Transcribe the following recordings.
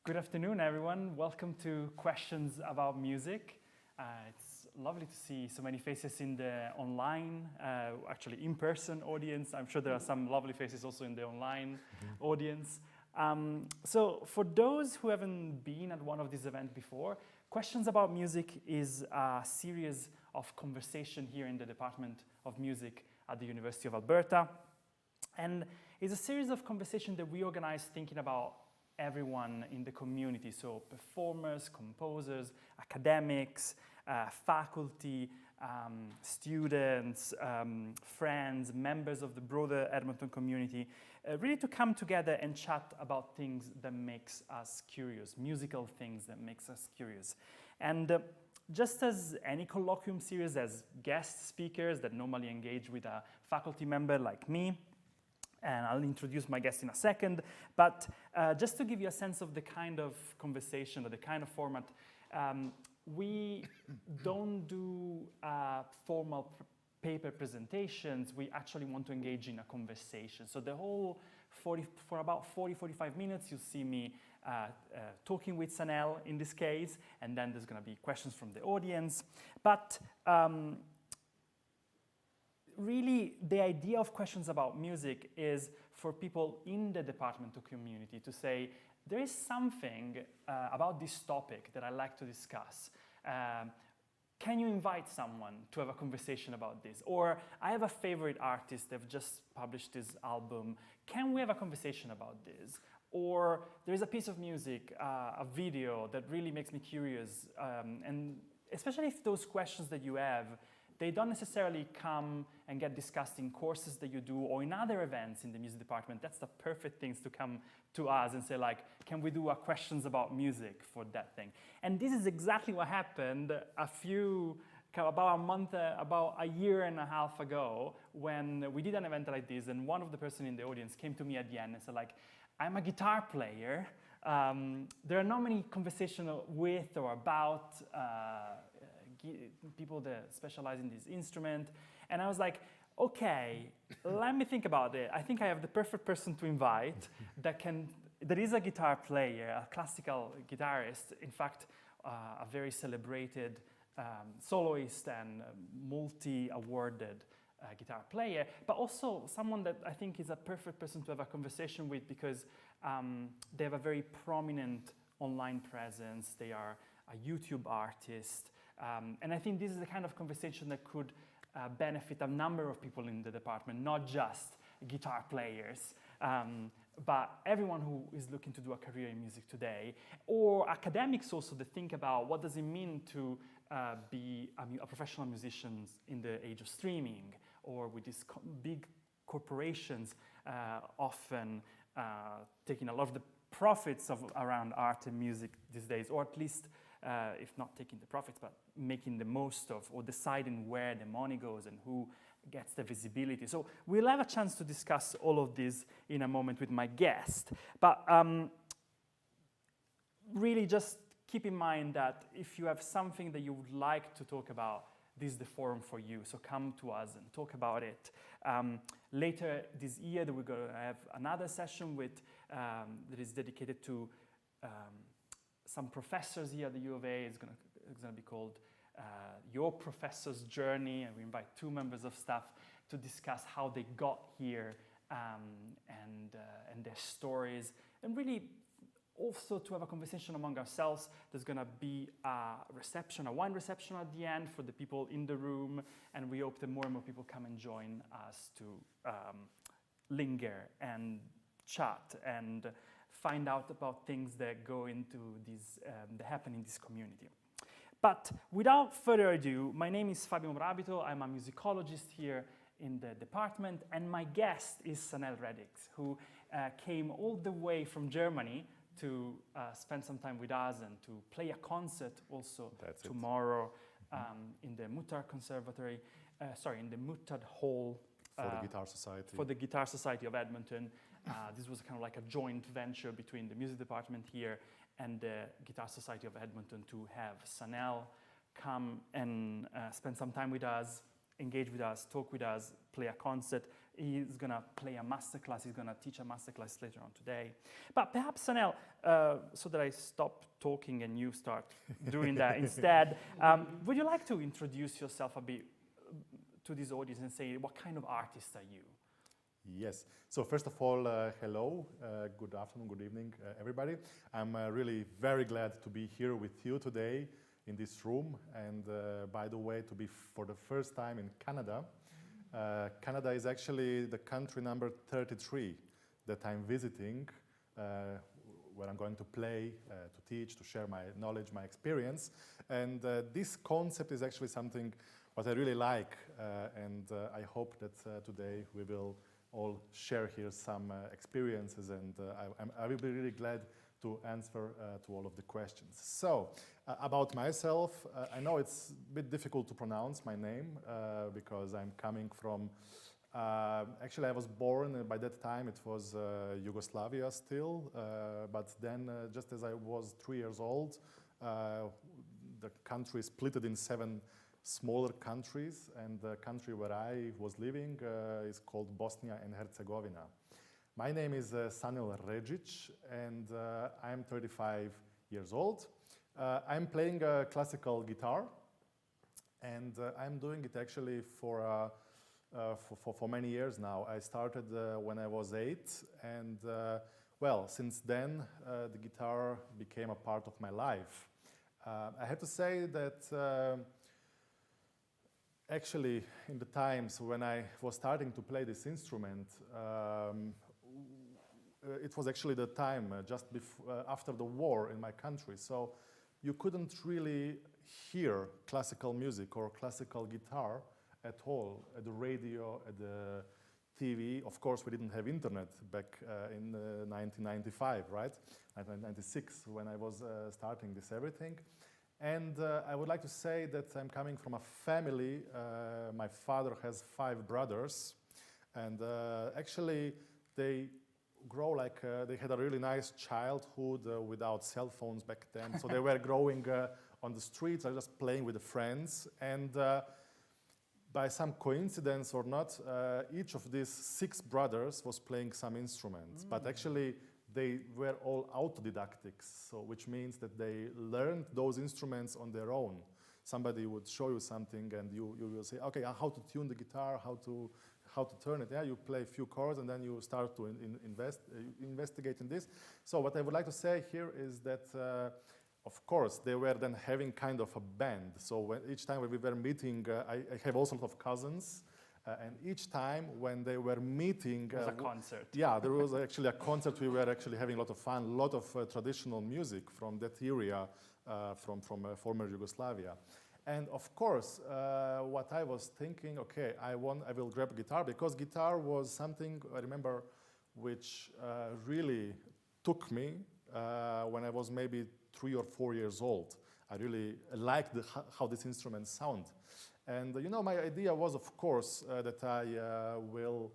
Good afternoon, everyone. Welcome to Questions About Music. It's lovely to see so many faces in the online, actually in-person audience. I'm sure there are some lovely faces also in the online audience. So for those who haven't been at one of these events before, Questions About Music is a series of conversation here in the Department of Music at the University of Alberta. And it's a series of conversation that we organize thinking about everyone in the community, so performers, composers, academics, faculty, students, friends, members of the broader Edmonton community, really to come together and chat about things that makes us curious, musical things that makes us curious. And just as any colloquium series has guest speakers that normally engage with a faculty member like me, and I'll introduce my guest in a second, but just to give you a sense of the kind of conversation or the kind of format, we don't do formal paper presentations. We actually want to engage in a conversation. So the whole for about 40-45 minutes, you'll see me talking with Sanel in this case, and then there's going to be questions from the audience. But really, the idea of Questions About Music is for people in the department or community to say, there is something about this topic that I like to discuss. Can you invite someone to have a conversation about this? Or I have a favorite artist, they've just published this album. Can we have a conversation about this? Or there is a piece of music, a video that really makes me curious. And especially if those questions that you have, they don't necessarily come and get discussed in courses that you do or in other events in the music department. That's the perfect things to come to us and say, like, can we do a Questions About Music for that thing? And this is exactly what happened about a year and a half ago when we did an event like this, and one of the person in the audience came to me at the end and said, like, I'm a guitar player. There are not many conversations with or about people that specialize in this instrument. And I was like, okay, let me think about it. I think I have the perfect person to invite that is a guitar player, a classical guitarist, in fact, a very celebrated soloist and multi-awarded guitar player, but also someone that I think is a perfect person to have a conversation with because they have a very prominent online presence. They are a YouTube artist. And I think this is the kind of conversation that could benefit a number of people in the department, not just guitar players, but everyone who is looking to do a career in music today, or academics also that think about what does it mean to be a professional musician in the age of streaming, or with these big corporations often taking a lot of the profits around art and music these days, or at least if not taking the profits, but making the most of or deciding where the money goes and who gets the visibility. So we'll have a chance to discuss all of this in a moment with my guest. But really just keep in mind that if you have something that you would like to talk about, this is the forum for you. So come to us and talk about it. Later this year, we're going to have another session that is dedicated to some professors here at the UofA. It's going to be called Your Professor's Journey, and we invite 2 members of staff to discuss how they got here and their stories, and really also to have a conversation among ourselves. There's going to be a wine reception at the end for the people in the room, and we hope that more and more people come and join us to linger and chat and find out about things that go into this, that happen in this community. But without further ado, my name is Fabio Morabito. I'm a musicologist here in the department, and my guest is Sanel Redzic, who came all the way from Germany to spend some time with us and to play a concert also tomorrow in the Muttard Conservatory, in the Muttard Hall. For the Guitar Society. For the Guitar Society of Edmonton. This was kind of like a joint venture between the music department here and the Guitar Society of Edmonton to have Sanel come and spend some time with us, engage with us, talk with us, play a concert. He's going to play a masterclass. He's going to teach a masterclass later on today. But perhaps, Sanel, so that I stop talking and you start doing that instead, would you like to introduce yourself a bit to this audience and say, what kind of artist are you? Yes. So first of all, hello, good afternoon, good evening, everybody. I'm really very glad to be here with you today in this room. And by the way, to be for the first time in Canada. Canada is actually the country number 33 that I'm visiting, where I'm going to play, to teach, to share my knowledge, my experience. And this concept is actually something what I really like. And I hope that today we will all share here some experiences, and I will be really glad to answer to all of the questions. So, about myself, I know it's a bit difficult to pronounce my name because I'm coming from, actually I was born, by that time it was Yugoslavia still, but then just as I was 3 years old, the country split in 7 smaller countries, and the country where I was living is called Bosnia and Herzegovina. My name is Sanel Redzic, and I'm 35 years old. I'm playing classical guitar, and I'm doing it actually for many years now. I started when I was 8, and well, since then the guitar became a part of my life. I have to say that actually, in the times when I was starting to play this instrument, it was actually the time just after the war in my country. So you couldn't really hear classical music or classical guitar at all at the radio, at the TV. Of course, we didn't have internet back in 1995, right? 1996, when I was starting this everything. And I would like to say that I'm coming from a family. My father has 5 brothers, and actually they grow like they had a really nice childhood without cell phones back then. So they were growing on the streets, just playing with the friends. And by some coincidence or not, each of these 6 brothers was playing some instruments. But actually, they were all autodidactics, so which means that they learned those instruments on their own. Somebody would show you something, and you will say, okay, how to tune the guitar, how to turn it. Yeah, you play a few chords, and then you start to investigate in this. So what I would like to say here is that, of course, they were then having kind of a band. So each time we were meeting, I have also a lot of cousins. And each time when they were meeting... It was a concert. Yeah, there was actually a concert. We were actually having a lot of fun, a lot of traditional music from that area, from former Yugoslavia. And of course, what I was thinking, okay, I will grab a guitar, because guitar was something, I remember, which really took me when I was maybe 3 or 4 years old. I really liked how this instrument sounded. And you know, my idea was, of course, that I will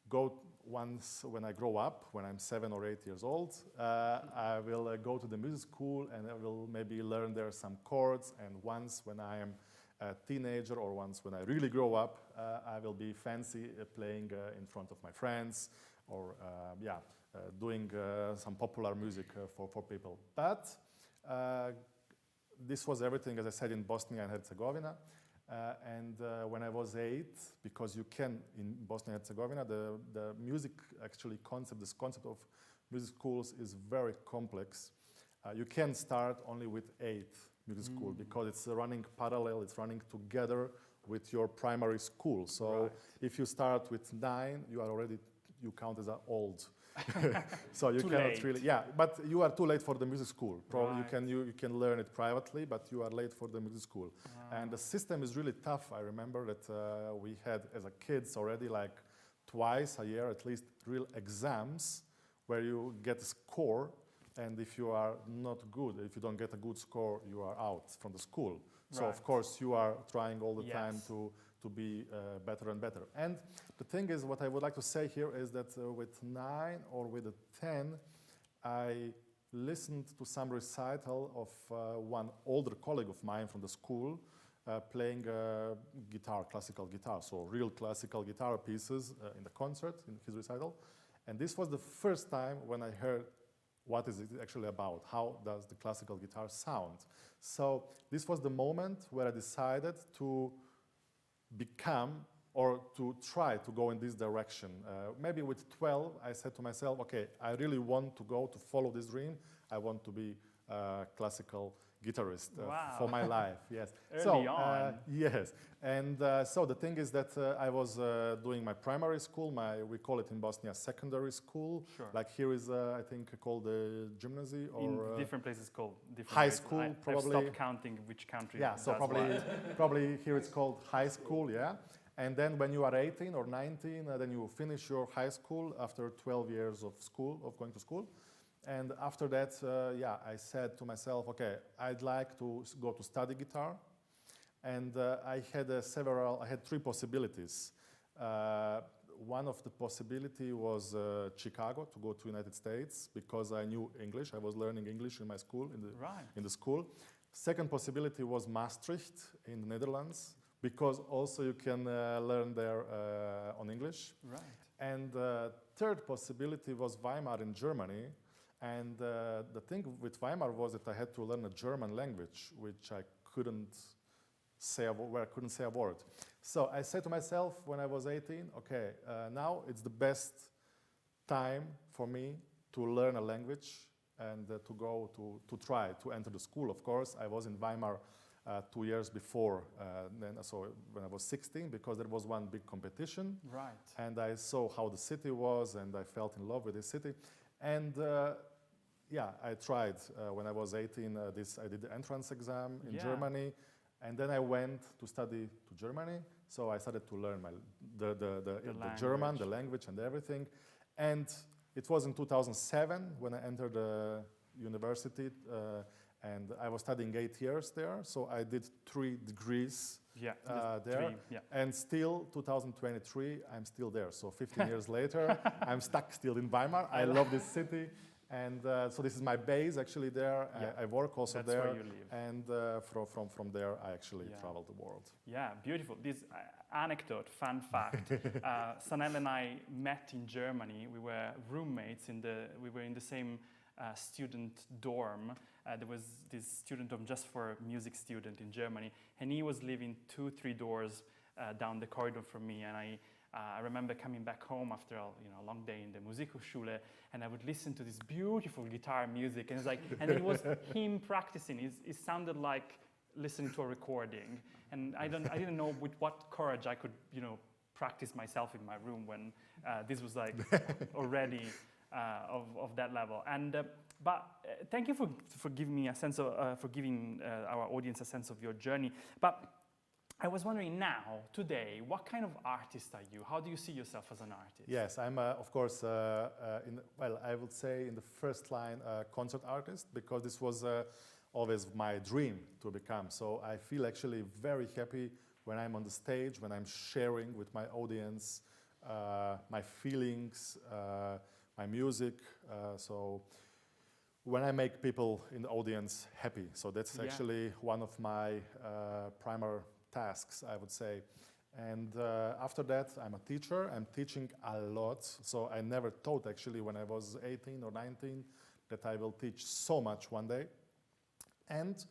go once when I grow up, when I'm 7 or 8 years old. I will go to the music school, and I will maybe learn there some chords. And once when I am a teenager, or once when I really grow up, I will be fancy playing in front of my friends, or doing some popular music for people. But this was everything, as I said, in Bosnia and Herzegovina. And when I was 8, because you can, in Bosnia and Herzegovina, the music actually concept, this concept of music schools is very complex. You can start only with 8 music school, because it's running parallel, it's running together with your primary school. So if you start with 9, you count as old. So you cannot really, but you are too late for the music school. Probably you can learn it privately, but you are late for the music school. And the system is really tough. I remember that we had, as a kids, already like twice a year, at least, real exams where you get a score, and if you are not good, if you don't get a good score, you are out from the school. So of course you are trying all the time to be better and better. And the thing is, what I would like to say here is that with 9 or with a 10, I listened to some recital of one older colleague of mine from the school playing guitar, classical guitar, so real classical guitar pieces in the concert, in his recital. And this was the first time when I heard what is it actually about, how does the classical guitar sound. So this was the moment where I decided to become or to try to go in this direction. Maybe with 12, I said to myself, okay, I really want to go to follow this dream. I want to be a classical guitarist for my life, yes. Early on. Yes, and so the thing is that I was doing my primary school, we call it in Bosnia secondary school. Sure. Like here is, I think, called the gymnasium or in different places called different high ways. school, probably. I've stopped counting which country. Yeah, so does probably, what. probably here it's called high school, yeah. And then when you are 18 or 19, then you finish your high school after 12 years of school, of going to school. And after that, yeah, I said to myself, okay, I'd like to go to study guitar. And I had three possibilities. One of the possibility was Chicago, to go to United States, because I knew English. I was learning English in my school, in the school. Second possibility was Maastricht in the Netherlands, because also you can learn there on English. Right. And third possibility was Weimar in Germany. And the thing with Weimar was that I had to learn a German language, which I couldn't say a word. So I said to myself when I was 18, okay, now it's the best time for me to learn a language and to try to enter the school. Of course, I was in Weimar 2 years before, so when I was 16, because there was one big competition. Right. And I saw how the city was, and I fell in love with the city. And yeah, I tried when I was 18. I did the entrance exam in Germany, and then I went to study to Germany. So I started to learn the German, the language, and everything. And it was in 2007 when I entered the university, and I was studying 8 years there. So I did 3 degrees. There. And still 2023, I'm still there. So 15 years later, I'm stuck still in Weimar. I love this city. And so this is my base actually there. I work also That's there. Where you live. And from there, I actually travel the world. Yeah, beautiful. This anecdote, fun fact, Sanel and I met in Germany. We were roommates, we were in the same student dorm. There was this student dorm just for music student in Germany, and he was living 2-3 doors down the corridor from me. And I remember coming back home after a long day in the Musikhochschule, and I would listen to this beautiful guitar music, and it's like, and it was him practicing. It sounded like listening to a recording, and I didn't know with what courage I could practice myself in my room when this was like already of that level. And but thank you for giving me a sense of for giving our audience a sense of your journey. But I was wondering now, today, what kind of artist are you? How do you see yourself as an artist? Yes, I'm of course, I would say in the first line, concert artist, because this was always my dream to become. So I feel actually very happy when I'm on the stage, when I'm sharing with my audience my feelings, my music. So when I make people in the audience happy. So that's actually one of my primary tasks, I would say. And after that, I'm a teacher. I'm teaching a lot. So I never thought actually when I was 18 or 19 that I will teach so much one day. And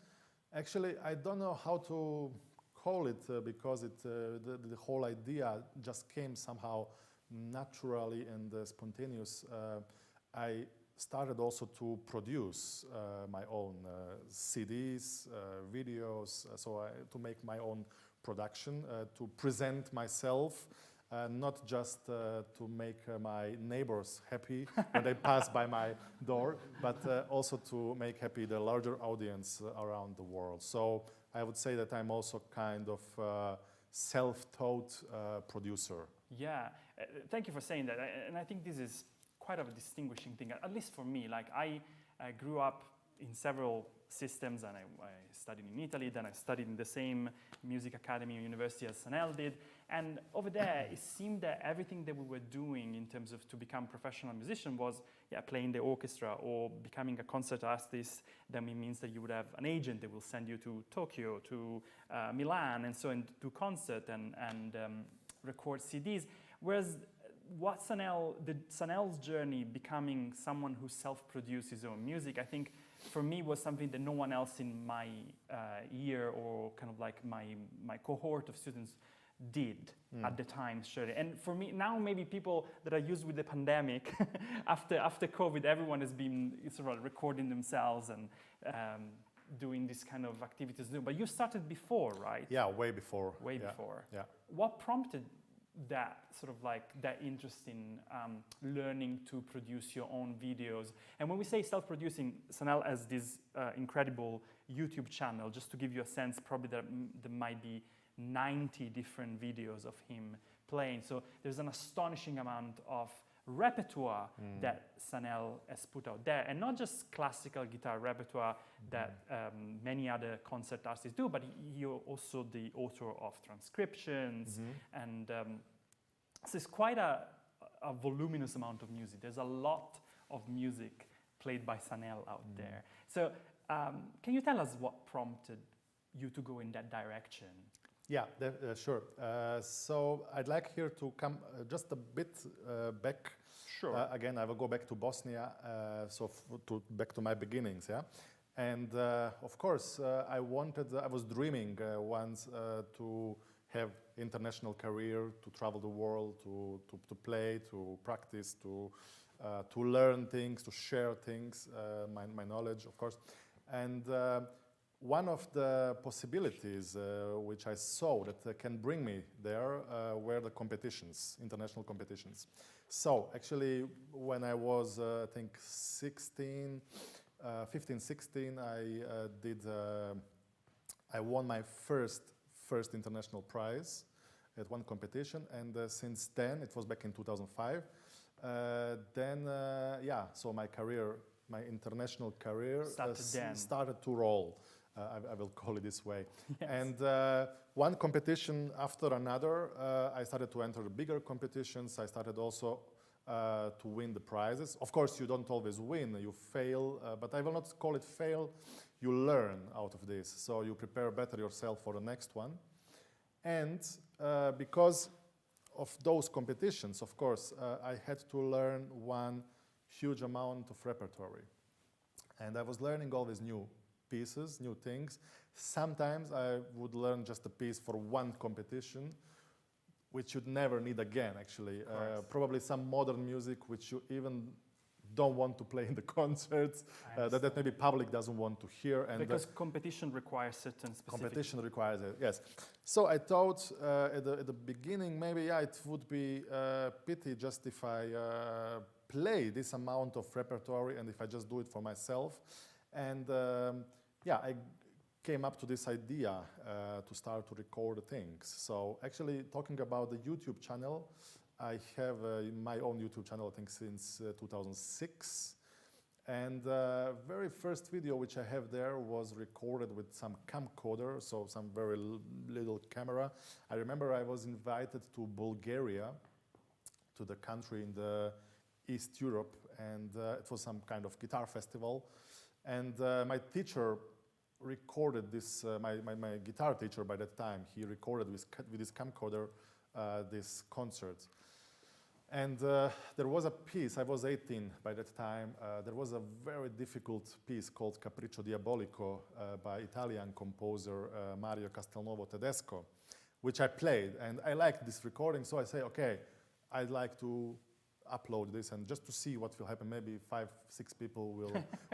actually, I don't know how to call it because the whole idea just came somehow naturally and spontaneous. I started also to produce my own CDs, videos, to make my own production, to present myself, not just to make my neighbors happy when they pass by my door, but also to make happy the larger audience around the world. So I would say that I'm also kind of self-taught producer. Yeah, thank you for saying that. And I think this is quite of a distinguishing thing, at least for me. Like I grew up in several systems, and I studied in Italy, then I studied in the same music academy or university as Sanel did. And over there, it seemed that everything that we were doing in terms of to become professional musician was, playing the orchestra or becoming a concert artist, then it means that you would have an agent that will send you to Tokyo, to Milan, and so on, to concert and record CDs. Whereas Sanel's journey becoming someone who self-produced his own music, I think for me was something that no one else in my year or kind of like my cohort of students did at the time, surely. And for me, now maybe people that are used with the pandemic, after COVID, everyone has been sort of recording themselves and doing this kind of activities. But you started before, right? Yeah, way before. Way before. Yeah. What prompted that sort of like that interest in learning to produce your own videos? And when we say self-producing, Sanel has this incredible YouTube channel. Just to give you a sense, probably there might be 90 different videos of him playing. So there's an astonishing amount of repertoire that Sanel has put out there, and not just classical guitar repertoire that many other concert artists do, but you're also the author of transcriptions, and so it's quite a voluminous amount of music. There's a lot of music played by Sanel out there. So can you tell us what prompted you to go in that direction? Yeah, sure. So I'd like here to come just a bit back. Sure. Again, I will go back to Bosnia, back to my beginnings, yeah. And of course, I was dreaming once to have international career, to travel the world, to play, to practice, to learn things, to share things, my knowledge, of course. And one of the possibilities which I saw that can bring me there were the competitions, international competitions. So actually, when I was, I think, 15, 16, I won my first international prize at one competition, and since then, it was back in 2005, so my international career started to roll. I will call it this way. Yes. And one competition after another, I started to enter bigger competitions. I started also to win the prizes. Of course, you don't always win, you fail, but I will not call it fail. You learn out of this, so you prepare better yourself for the next one. And because of those competitions, of course, I had to learn one huge amount of repertoire. And I was learning always new pieces, new things. Sometimes I would learn just a piece for one competition, which you'd never need again, actually. Probably some modern music which you even don't want to play in the concerts, that maybe public doesn't want to hear. And because competition requires certain specific... Competition requires it, yes. So I thought at the beginning, maybe it would be pity just if I play this amount of repertoire and if I just do it for myself. And I came up to this idea to start to record things. So actually, talking about the YouTube channel, I have my own YouTube channel, I think, since 2006. And the very first video which I have there was recorded with some camcorder, so some very little camera. I remember I was invited to Bulgaria, to the country in the East Europe, and it was some kind of guitar festival. And my teacher recorded this, my guitar teacher by that time, he recorded with his camcorder this concert. And there was a piece, I was 18 by that time, there was a very difficult piece called Capriccio Diabolico by Italian composer Mario Castelnuovo Tedesco, which I played. And I liked this recording, so I say, okay, I'd like to upload this and just to see what will happen. Maybe 5, 6 people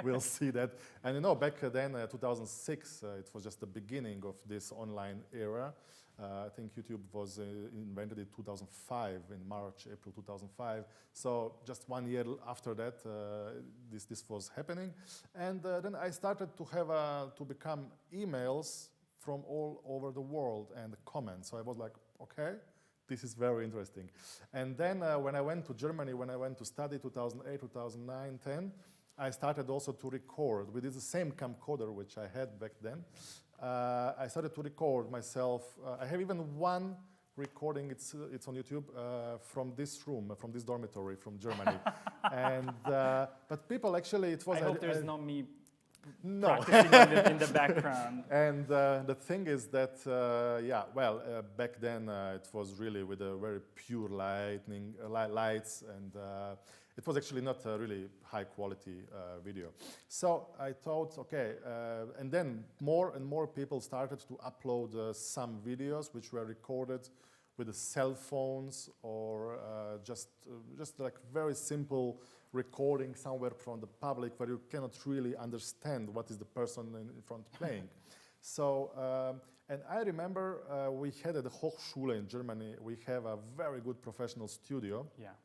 will see that. And you know, back then, 2006, it was just the beginning of this online era. I think YouTube was invented in 2005, in March, April 2005. So just 1 year after that, this was happening. And then I started to have to become emails from all over the world and comments. So I was like, okay, this is very interesting. And then when I went to Germany, when I went to study 2008, 2009, 10, I started also to record with the same camcorder which I had back then. I started to record myself. I have even one recording. It's on YouTube from this room, from this dormitory, from Germany. And but people actually, it was. I hope there's not me no. practicing in the background. And the thing is that, back then it was really with a very pure lights, and it was actually not a really high quality video. So I thought, okay, and then more and more people started to upload some videos which were recorded with the cell phones or just like very simple recording somewhere from the public where you cannot really understand what is the person in front playing. So, and I remember we had at the Hochschule in Germany, we have a very good professional studio. Yeah.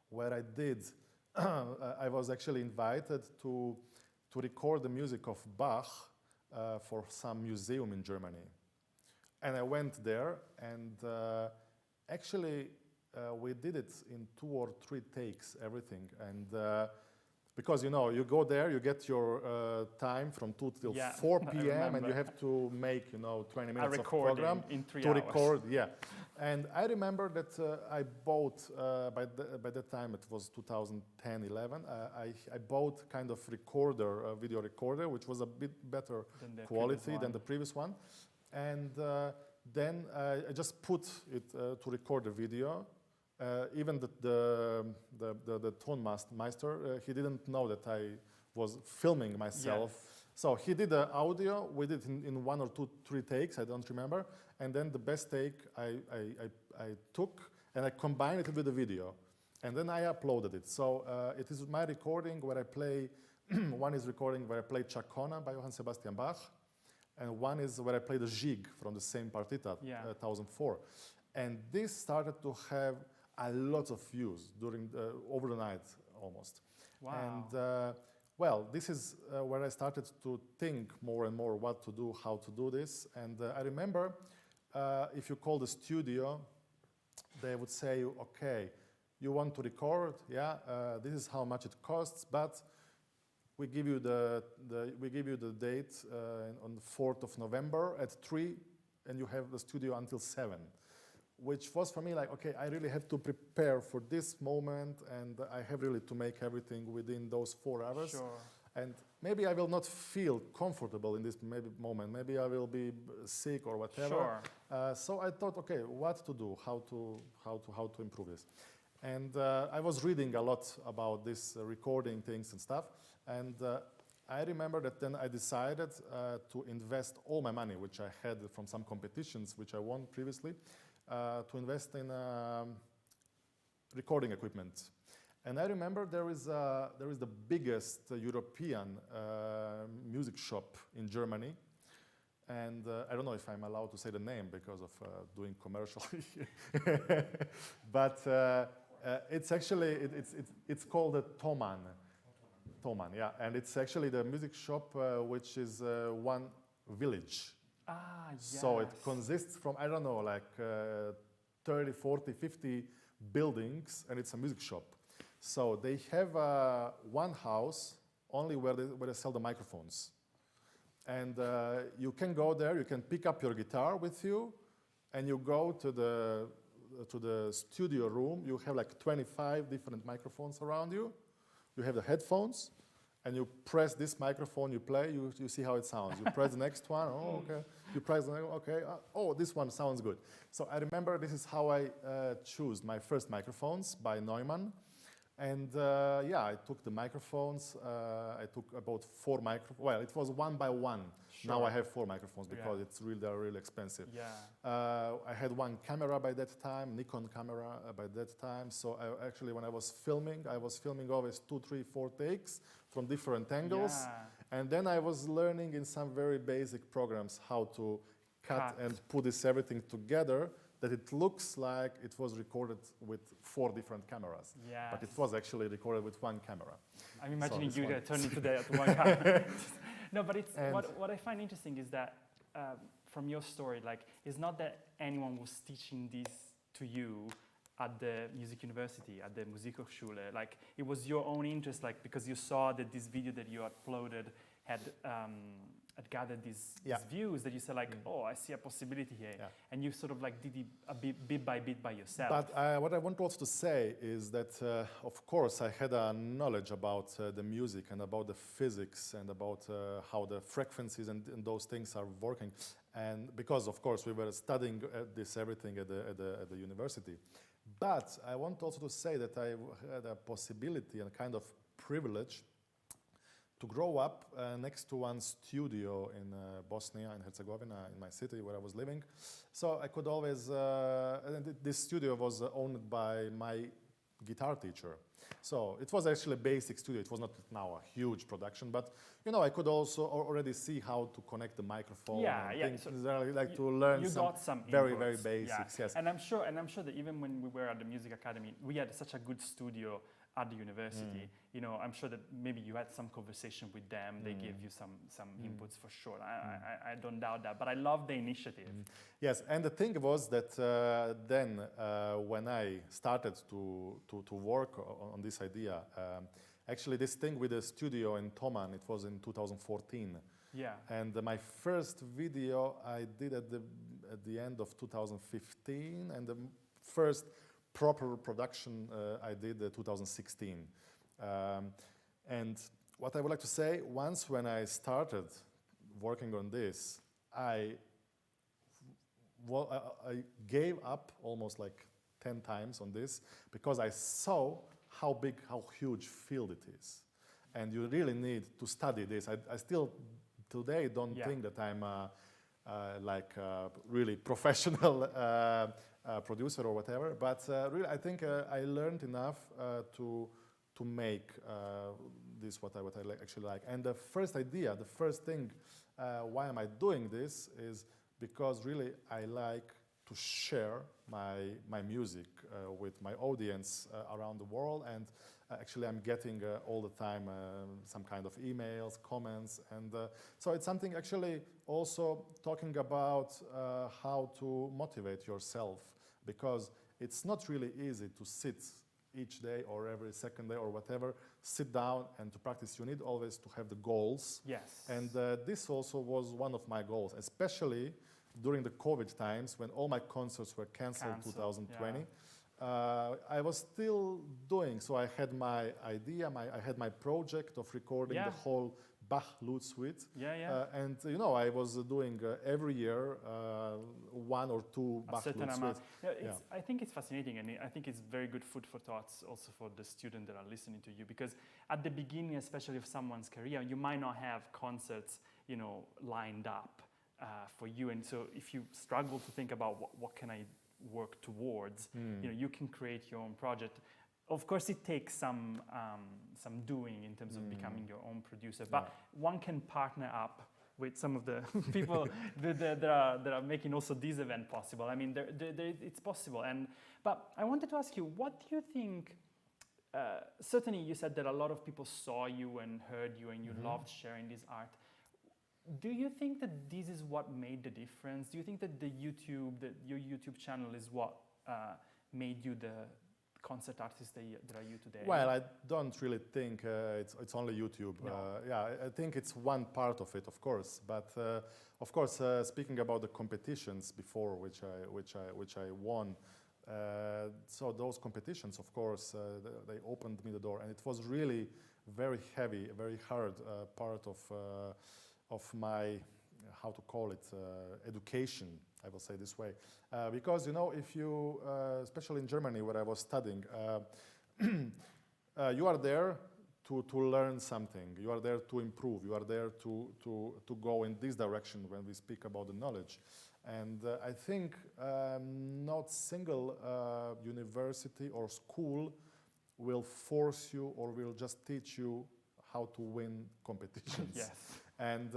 Where I did, I was actually invited to record the music of Bach for some museum in Germany. And I went there, and actually we did it in 2 or 3 takes, everything. And because, you know, you go there, you get your time from 2 till 4 p.m. and you have to make, 20 minutes of program in 3 to hours. record. Yeah. And I remember that I bought, by that time it was 2010-11, I bought kind of recorder, a video recorder, which was a bit better quality than the previous one. And then I just put it to record the video. Even the tone master, he didn't know that I was filming myself. Yes. So he did the audio, we did it in 1 or 2, 3 takes, I don't remember. And then the best take I took and I combined it with the video. And then I uploaded it. So it is my recording where I play, one is recording where I play Chacona by Johann Sebastian Bach. And one is where I play the Jig from the same partita, 1004. And this started to have a lot of views during over the night almost. Wow. And well, this is where I started to think more and more what to do, how to do this. And I remember if you call the studio, they would say, okay, you want to record, this is how much it costs, but we give you the date on the 4th of November at 3, and you have the studio until 7. Which was for me like, okay, I really have to prepare for this moment, and I have really to make everything within those 4 hours. Sure. And maybe I will not feel comfortable in this moment. Maybe I will be sick or whatever. Sure. So I thought, okay, what to do, how to improve this. And I was reading a lot about this recording things and stuff. And I remember that then I decided to invest all my money, which I had from some competitions, which I won previously, to invest in recording equipment. And I remember there is the biggest European music shop in Germany. And I don't know if I'm allowed to say the name because of doing commercial here. But it's actually, it's called a Thomann. Thomann, yeah. And it's actually the music shop which is one village. Ah, yes. So it consists from, I don't know, like 30, 40, 50 buildings, and it's a music shop. So they have one house only where they sell the microphones. And you can go there, you can pick up your guitar with you, and you go to the studio room. You have like 25 different microphones around you. You have the headphones, and you press this microphone, you play, you see how it sounds. You press the next one, oh, okay. You press the next one, okay. Oh, this one sounds good. So I remember this is how I chose my first microphones by Neumann. And I took the microphones. I took about 4 microphones. Well, it was 1 by 1. Sure. Now I have 4 microphones because they're really expensive. Yeah. I had 1 camera by that time, Nikon camera by that time. So actually, when I was filming always 2, 3, 4 takes from different angles. Yeah. And then I was learning in some very basic programs how to cut and put this everything together, that it looks like it was recorded with 4 different cameras. Yes. But it was actually recorded with 1 camera. I'm imagining you turning to that 1 camera. No, but it's what I find interesting is that from your story, like, it's not that anyone was teaching this to you. at the music university, at the Musikhochschule? Like, it was your own interest, like, because you saw that this video that you uploaded had gathered these views that you said, like, oh, I see a possibility here. Yeah. And you sort of like did it a bit by bit by yourself. But what I want also to say is that, of course, I had a knowledge about the music and about the physics and about how the frequencies and those things are working. And because, of course, we were studying everything at the university. But I want also to say that I had a possibility and a kind of privilege to grow up next to one studio in Bosnia and Herzegovina, in my city where I was living. So I could always, and this studio was owned by my guitar teacher. So it was actually a basic studio. It was not now a huge production, but you know, I could also already see how to connect the microphone. Things So like to learn some very basics. Yes. And I'm sure that even when we were at the music academy, we had such a good studio at the university. You know, I'm sure that maybe you had some conversation with them. They gave you some inputs for sure. I don't doubt that. But I love the initiative. Yes, and the thing was that then when I started to work on this idea, actually this thing with the studio in Toman, it was in 2014. Yeah. And my first video I did at the end of 2015, and the first proper production I did 2016. And what I would like to say, once when I started working on this, I gave up almost like 10 times on this because I saw how big, how huge field it is. And you really need to study this. I still today don't think that I'm like a really professional producer or whatever, but really I think I learned enough to make this what I actually like. And the first idea, the first thing, why am I doing this is because really I like to share my music with my audience around the world, and actually I'm getting all the time some kind of emails, comments, and so it's something actually also talking about how to motivate yourself, because it's not really easy to sit each day or every second day or whatever, sit down and to practice. You need always to have the goals. Yes. And this also was one of my goals, especially during the COVID times when all my concerts were canceled 2020. I was still doing, so I had my idea, I had my project of recording the whole Bach Lute Suite. And you know, I was doing every year 1 or 2 Bach Lute Suites. I think it's fascinating, and I think it's very good food for thoughts also for the students that are listening to you, because at the beginning, especially of someone's career, you might not have concerts, you know, lined up for you. And so if you struggle to think about what can I work towards, you know, you can create your own project. Of course, it takes some doing in terms of becoming your own producer, but one can partner up with some of the people that are making also this event possible. I mean, it's possible. But I wanted to ask you, what do you think? Certainly, you said that a lot of people saw you and heard you, and you loved sharing this art. Do you think that this is what made the difference? Do you think that your YouTube channel is what made you the concert artist that are you today? Well, I don't really think it's only YouTube. No. I think it's one part of it, of course. But of course, speaking about the competitions before, which I won. So those competitions, of course, they opened me the door, and it was really very heavy, very hard part of my, how to call it, education, I will say this way. Because, you know, if you, especially in Germany where I was studying, you are there to learn something. You are there to improve. You are there to go in this direction when we speak about the knowledge. And I think not single university or school will force you or will just teach you how to win competitions. Yes. And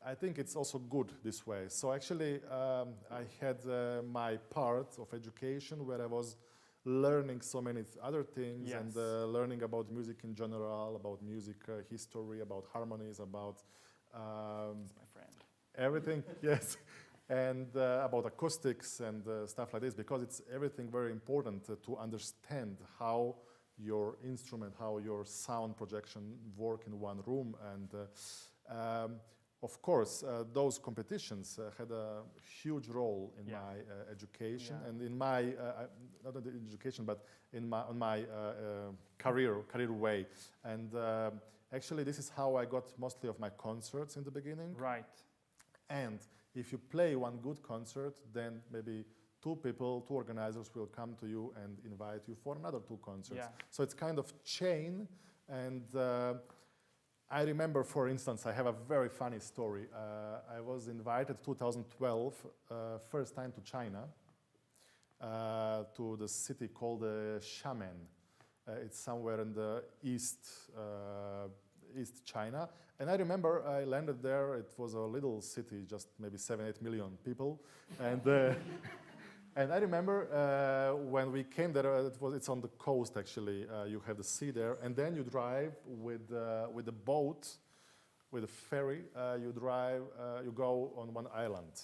I think it's also good this way. So actually, I had my part of education where I was learning so many other things and learning about music in general, about music history, about harmonies, about That's my friend. Everything. Yes. and about acoustics and stuff like this, because it's everything very important to understand how your instrument, how your sound projection work in one room. And of course, those competitions had a huge role in my education and in my, not in the education, but in my career way. And actually, this is how I got mostly of my concerts in the beginning. Right. And if you play one good concert, then maybe two organizers will come to you and invite you for another two concerts. Yeah. So it's kind of chain. And I remember, for instance, I have a very funny story. I was invited 2012, first time to China, to the city called Xiamen. It's somewhere in the East China. And I remember I landed there. It was a little city, just maybe 7-8 million people. And and I remember when we came there, it's on the coast actually. You have the sea there, and then you drive with the boat, with a ferry. You go on one island,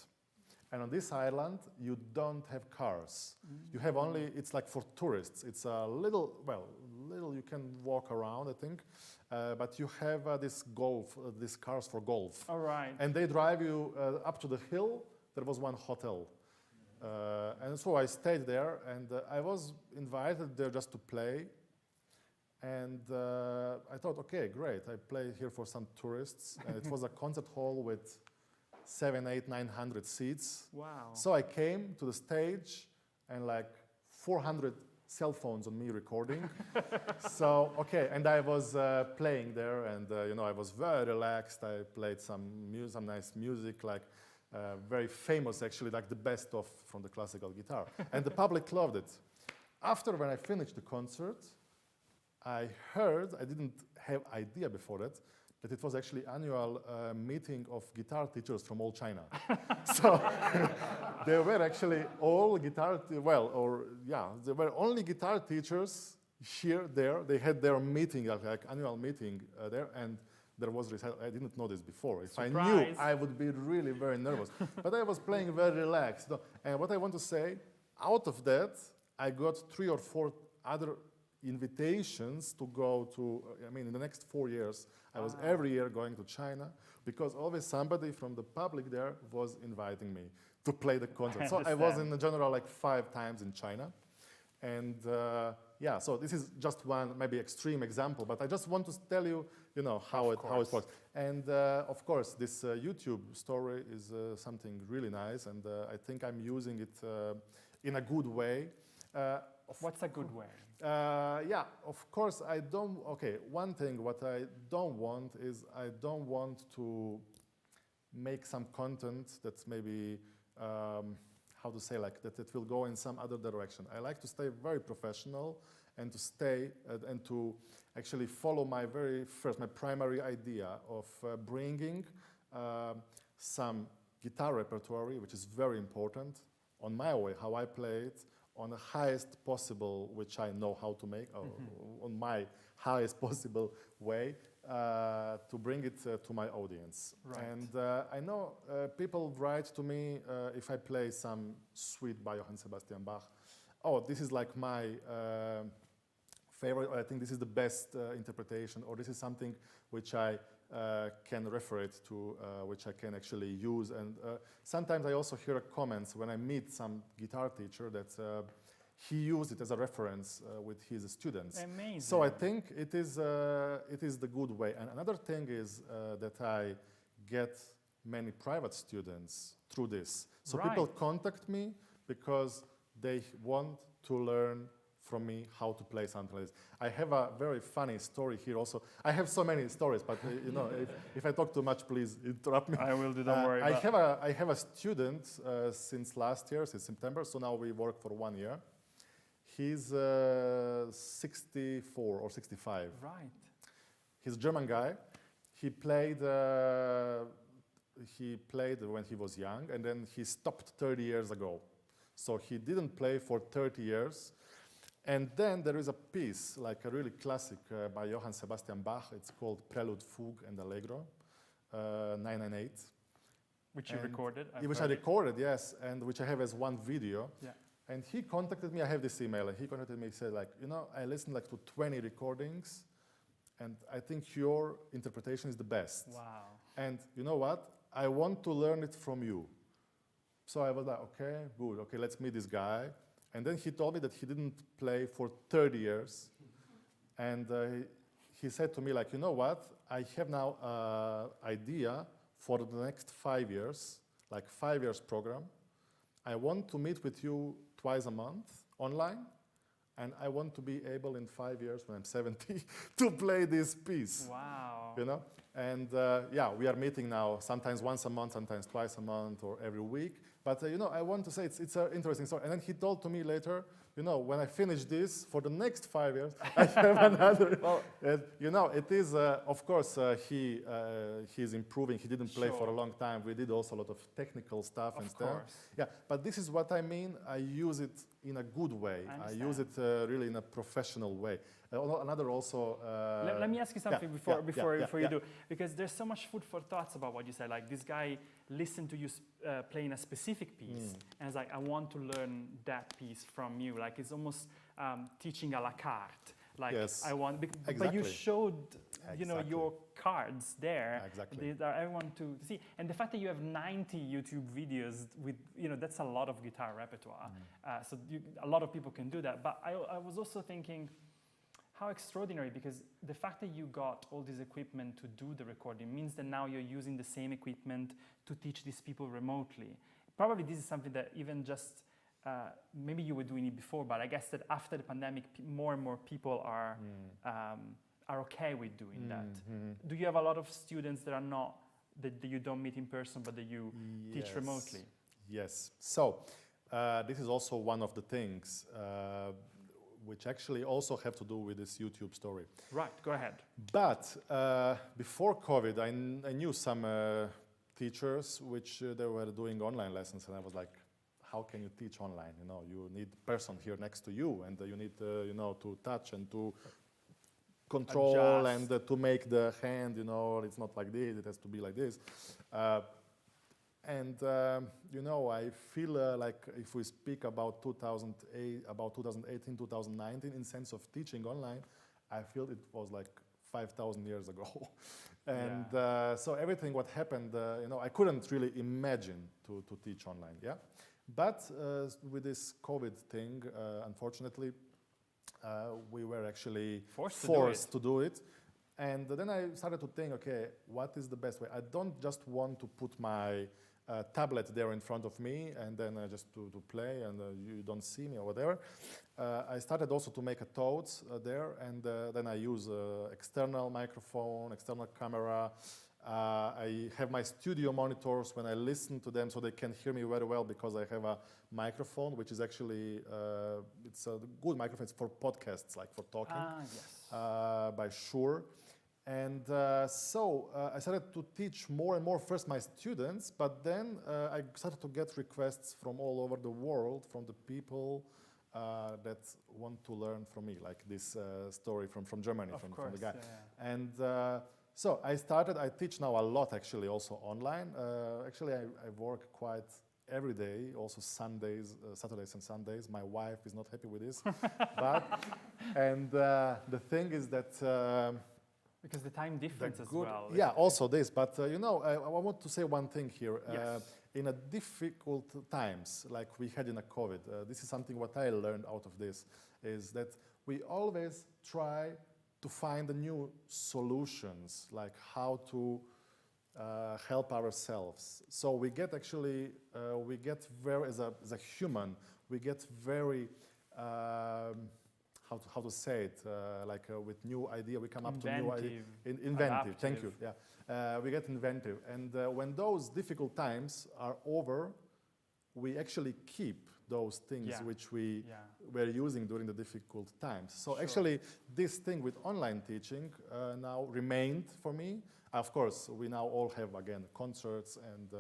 and on this island you don't have cars. You have only, it's like for tourists. It's a little you can walk around, I think, but you have these cars for golf. All right. And they drive you up to the hill. There was one hotel. And so I stayed there, and I was invited there just to play. And I thought, okay, great, I play here for some tourists. And it was a concert hall with 700, 800, 900 seats. Wow. So I came to the stage, and like 400 cell phones on me recording. So, okay, and I was playing there, and I was very relaxed. I played some nice music, like very famous, actually, like the best of from the classical guitar. And the public loved it. After, when I finished the concert, I heard, I didn't have idea before that it was actually annual meeting of guitar teachers from all China. So there were actually all guitar, there were only guitar teachers there. They had their meeting, like annual meeting there, and there was recital. I didn't know this before. If I knew, I would be really very nervous. But I was playing very relaxed. And what I want to say, out of that, I got 3 or 4 other invitations to go to, in the next 4 years, I was every year going to China, because always somebody from the public there was inviting me to play the concert. So I was in general like 5 times in China. And so this is just one maybe extreme example, but I just want to tell you, how it works. And of course, this YouTube story is something really nice, and I think I'm using it in a good way. What's a good way? Of course, one thing what I don't want is I don't want to make some content that's maybe, how to say, like that it will go in some other direction. I like to stay very professional and to stay and to actually follow my primary idea of bringing some guitar repertoire, which is very important, on my way, how I play it, on the highest possible, which I know how to make, on my highest possible way, to bring it to my audience. Right. And I know people write to me if I play some suite by Johann Sebastian Bach. Oh, this is like my favorite, or I think this is the best interpretation, or this is something which I can refer it to, which I can actually use. And sometimes I also hear comments when I meet some guitar teacher that he used it as a reference with his students. Amazing. So I think it is the good way. And another thing is that I get many private students through this. So people contact me because they want to learn from me how to play something like this. I have a very funny story here also. I have so many stories, but if I talk too much, please interrupt me. I will do, don't worry. I have a student since last year, since September, so now we work for 1 year. He's 64 or 65. Right. He's a German guy. He played when he was young, and then he stopped 30 years ago. So he didn't play for 30 years. And then there is a piece, like a really classic by Johann Sebastian Bach. It's called Prelude, Fugue, and Allegro, 998. Which you And recorded. which I recorded, yes, and which I have as one video. Yeah. And he contacted me, I have this email, and he contacted me, he said like, you know, I listened like to 20 recordings, and I think your interpretation is the best. Wow. And you know what? I want to learn it from you. So I was like, okay, good, okay, let's meet this guy. And then he told me that he didn't play for 30 years. And he said to me like, you know what? I have now an idea for the next 5 years, like 5 years program. I want to meet with you twice a month online. And I want to be able in 5 years, when I'm 70, to play this piece. Wow. You know? And yeah, we are meeting now, sometimes once a month, sometimes twice a month, or every week. But you know, I want to say it's an interesting story. And then he told to me later, you know, when I finish this, for the next 5 years, I have another. Well, you know, it is, of course, he's improving. He didn't play for a long time. We did also a lot of technical stuff and stuff. Yeah, but this is what I mean. I use it in a good way. I use it really in a professional way. Another also. Let me ask you something before you do, because there's so much food for thoughts about what you said. Like this guy listened to you playing a specific piece, and it's like, I want to learn that piece from you. Like it's almost teaching a la carte. Like yes. I want, exactly. but you showed, you know, your cards there. Exactly. They are everyone to see, and the fact that you have 90 YouTube videos with, you know, that's a lot of guitar repertoire. So a lot of people can do that. But I was also thinking, how extraordinary, because the fact that you got all this equipment to do the recording means that now you're using the same equipment to teach these people remotely. Probably this is something that even just, maybe you were doing it before, but I guess that after the pandemic, more and more people are okay with doing that. Do you have a lot of students that are not, that you don't meet in person, but that you teach remotely? Yes. So this is also one of the things which actually also have to do with this YouTube story. Right, go ahead. But before COVID, I knew some teachers which they were doing online lessons, and I was like, how can you teach online? You know, you need a person here next to you, and you need, you know, to touch and to control and to make the hand, you know, it's not like this, it has to be like this. You know, I feel like if we speak about 2018, 2019, in sense of teaching online, I feel it was like 5,000 years ago. And so everything what happened, you know, I couldn't really imagine to teach online, yeah? But with this COVID thing, unfortunately, we were actually forced to do it. And then I started to think, okay, what is the best way? I don't just want to put my tablet there in front of me and then just to play and you don't see me or whatever. I started also to make a toads there, and then I use external microphone, external camera. I have my studio monitors when I listen to them so they can hear me very well, because I have a microphone which is actually, it's a good microphone. It's for podcasts, like for talking, by Shure. And so I started to teach more and more, first my students, but then I started to get requests from all over the world, from the people that want to learn from me, like this story from Germany, from the guy. And so I teach now a lot actually also online. Actually I work quite every day, also Sundays, Saturdays and Sundays. My wife is not happy with this. And the thing is that because the time difference as well. Yeah, also this. But you know, I want to say one thing here. In a difficult times, like we had in a COVID, this is something what I learned out of this, is that we always try to find the new solutions, like how to help ourselves. So we get actually, we get very, as a human, we get very, how to say it, with new idea, we come up to new idea. Inventive, thank you, yeah. We get inventive. And when those difficult times are over, we actually keep those things which we were using during the difficult times. So actually, this thing with online teaching now remained for me. Of course, we now all have, again, concerts, and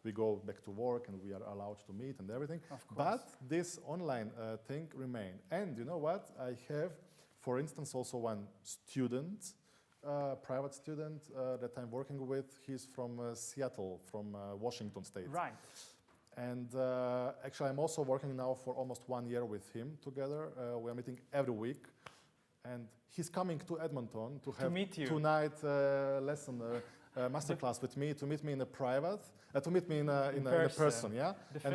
we go back to work, and we are allowed to meet and everything. But this online thing remained. And you know what? I have, for instance, also one student private student that I'm working with. He's from Seattle, from Washington State. Right. And actually, I'm also working now for almost 1 year with him together. We are meeting every week. And he's coming to Edmonton to have tonight lesson, masterclass with me, to meet me in a private, to meet me in a person, yeah? And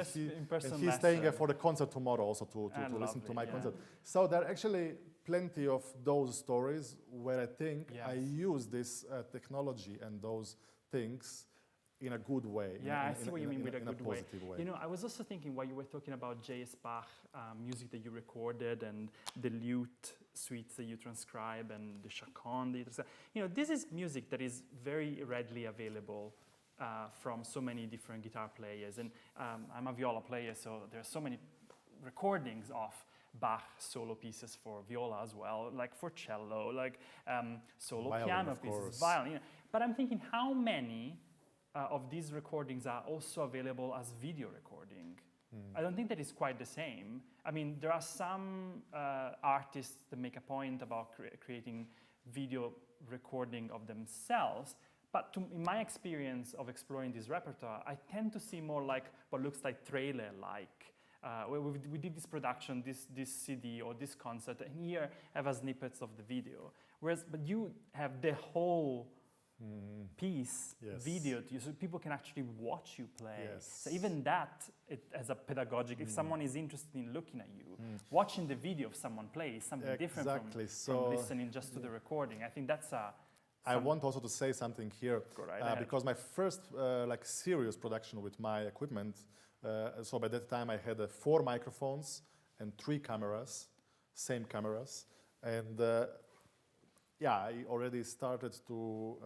he's staying for the concert tomorrow also to listen to my concert. So there are actually plenty of those stories where I think I use this technology and those things in a good way. Yeah, I see what you mean with a good way. way. You know, I was also thinking while you were talking about J.S. Bach music that you recorded and the lute suites that you transcribe and the chaconne that you transcribe. You know, this is music that is very readily available from so many different guitar players. And I'm a viola player, so there are so many recordings of Bach solo pieces for viola as well, like for cello, like solo violin, piano pieces, violin. You know. But I'm thinking how many of these recordings are also available as video recording. I don't think that is quite the same. I mean, there are some artists that make a point about creating video recording of themselves, but in my experience of exploring this repertoire, I tend to see more like what looks like trailer-like. We did this production, this CD or this concert, and here have snippets of the video. But you have the whole piece video to you, so people can actually watch you play. So even that, as a pedagogic, if someone is interested in looking at you, watching the video of someone play is something different from listening just to the recording. I think that's I want also to say something here, because my first like serious production with my equipment, so by that time I had 4 microphones and 3 cameras, same cameras, and I already started to,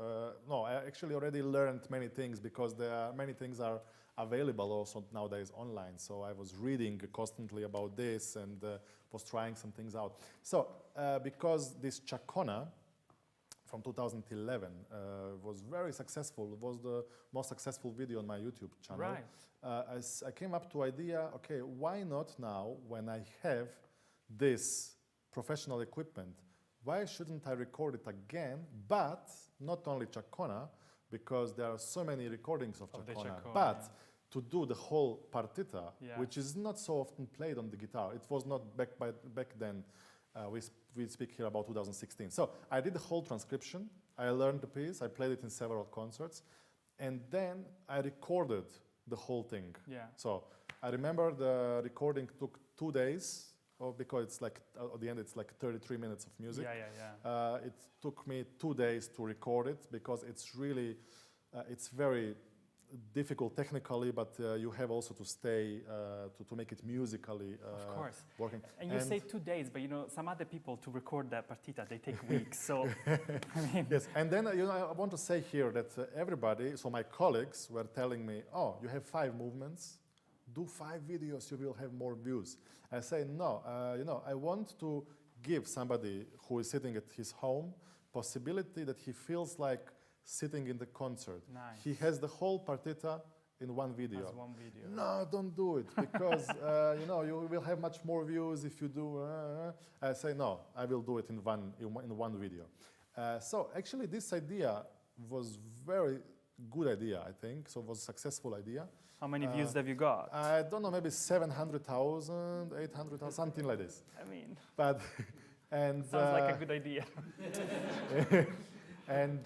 I actually already learned many things because many things are available also nowadays online. So I was reading constantly about this and was trying some things out. So because this Chacona from 2011 was very successful, it was the most successful video on my YouTube channel. Right. I came up to idea, okay, why not now when I have this professional equipment, why shouldn't I record it again, but not only Chacona, because there are so many recordings of Chacona, but to do the whole partita, which is not so often played on the guitar. It was not back then. We speak here about 2016. So I did the whole transcription. I learned the piece. I played it in several concerts. And then I recorded the whole thing. So I remember the recording took 2 days. Because it's like, at the end, it's like 33 minutes of music. It took me 2 days to record it because it's really, it's very difficult technically, but you have also to stay, to make it musically of course. Working. And you say 2 days, but you know, some other people to record the partita, they take weeks, so. I mean. Yes, and then I want to say here that everybody, so my colleagues were telling me, oh, you have 5 movements, do 5 videos, you will have more views. I say, no, I want to give somebody who is sitting at his home possibility that he feels like sitting in the concert. Nice. He has the whole partita in one video. As one video. No, don't do it, because you will have much more views if you do. I say, no, I will do it in one video. So actually this idea was very good idea, I think. So it was a successful idea. How many views have you got? I don't know, maybe 700,000, 800,000, something like this. I mean, but and sounds like a good idea. And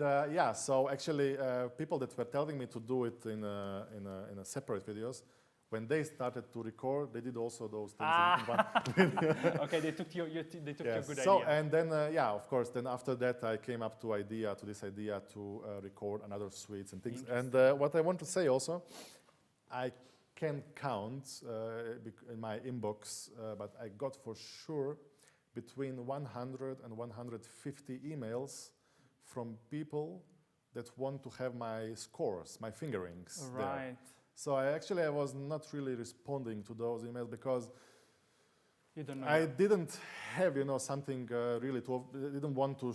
so actually, people that were telling me to do it in a separate videos, when they started to record, they did also those things in one video. Okay, they took your good so, idea. And then, of course, then after that, I came up to this idea to record another suites and things. And what I want to say also, I can count in my inbox, but I got for sure between 100 and 150 emails from people that want to have my scores, my fingerings there. So I was not really responding to those emails because you don't know I didn't have something really didn't want to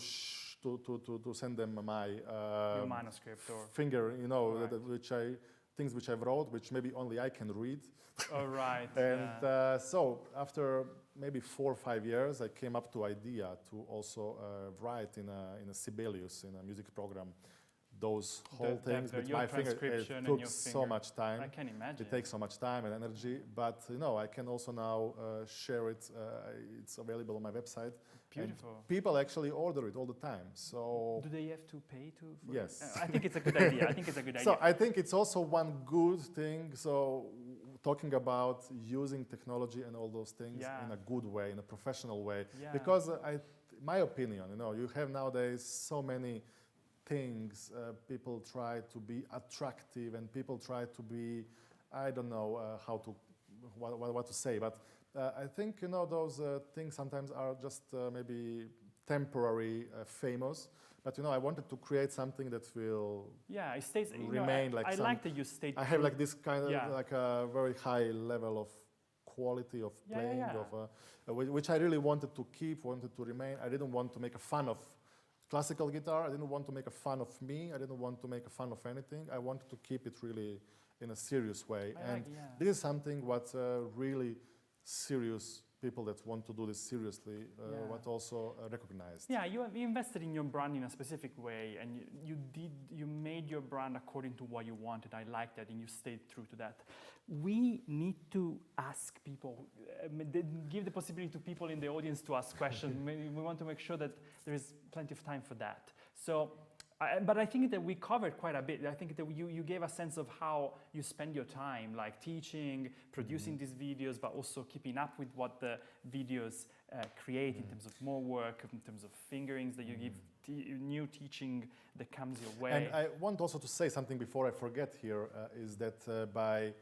send them my your manuscript or finger, which I things which I wrote, which maybe only I can read. Oh, right. And so after maybe 4 or 5 years, I came up to idea to also write in a Sibelius, in a music program, those whole things with my finger. It took so much time. I can imagine. It takes so much time and energy, but I can also now share it. It's available on my website. Beautiful. And people actually order it all the time. So do they have to pay to? Yes. I think it's a good idea. I think it's a good idea. So I think it's also one good thing. So talking about using technology and all those things in a good way, in a professional way, because my opinion, you have nowadays so many things. People try to be attractive, and people try to be, I don't know what to say, but I think those things sometimes are just maybe temporary, famous. But I wanted to create something that will it stays, remain like. I like that you stayed. I have like this kind of like a very high level of quality of playing, which I really wanted to keep, wanted to remain. I didn't want to make a fun of classical guitar. I didn't want to make a fun of me. I didn't want to make a fun of anything. I wanted to keep it really in a serious way. This is something what really serious people that want to do this seriously what also recognized. Yeah, you invested in your brand in a specific way, and you made your brand according to what you wanted. I like that, and you stayed true to that. We need to ask people, give the possibility to people in the audience to ask questions. We want to make sure that there is plenty of time for that. So, but I think that we covered quite a bit. I think that you gave a sense of how you spend your time, like teaching, producing these videos, but also keeping up with what the videos create in terms of more work, in terms of fingerings that you give, new teaching that comes your way. And I want also to say something before I forget here, is that by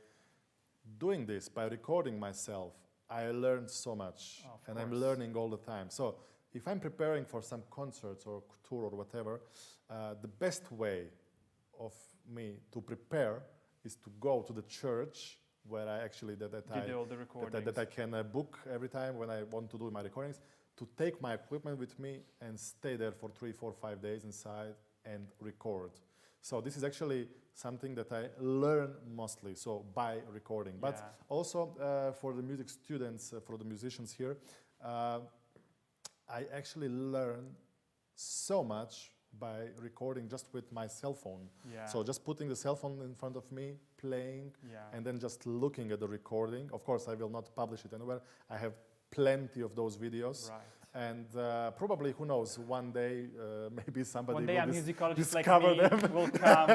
doing this, by recording myself, I learned so much, and I'm learning all the time. So if I'm preparing for some concerts or tour or whatever, the best way of me to prepare is to go to the church where I actually that I can book every time when I want to do my recordings, to take my equipment with me and stay there for 3, 4, 5 days inside and record. So this is actually something that I learn mostly, so by recording. But also for the music students, for the musicians here, I actually learn so much by recording just with my cell phone. So just putting the cell phone in front of me, playing, and then just looking at the recording. Of course, I will not publish it anywhere. I have plenty of those videos. Right. And probably, who knows, one day maybe somebody one day will a musicologist discover like me them. will come,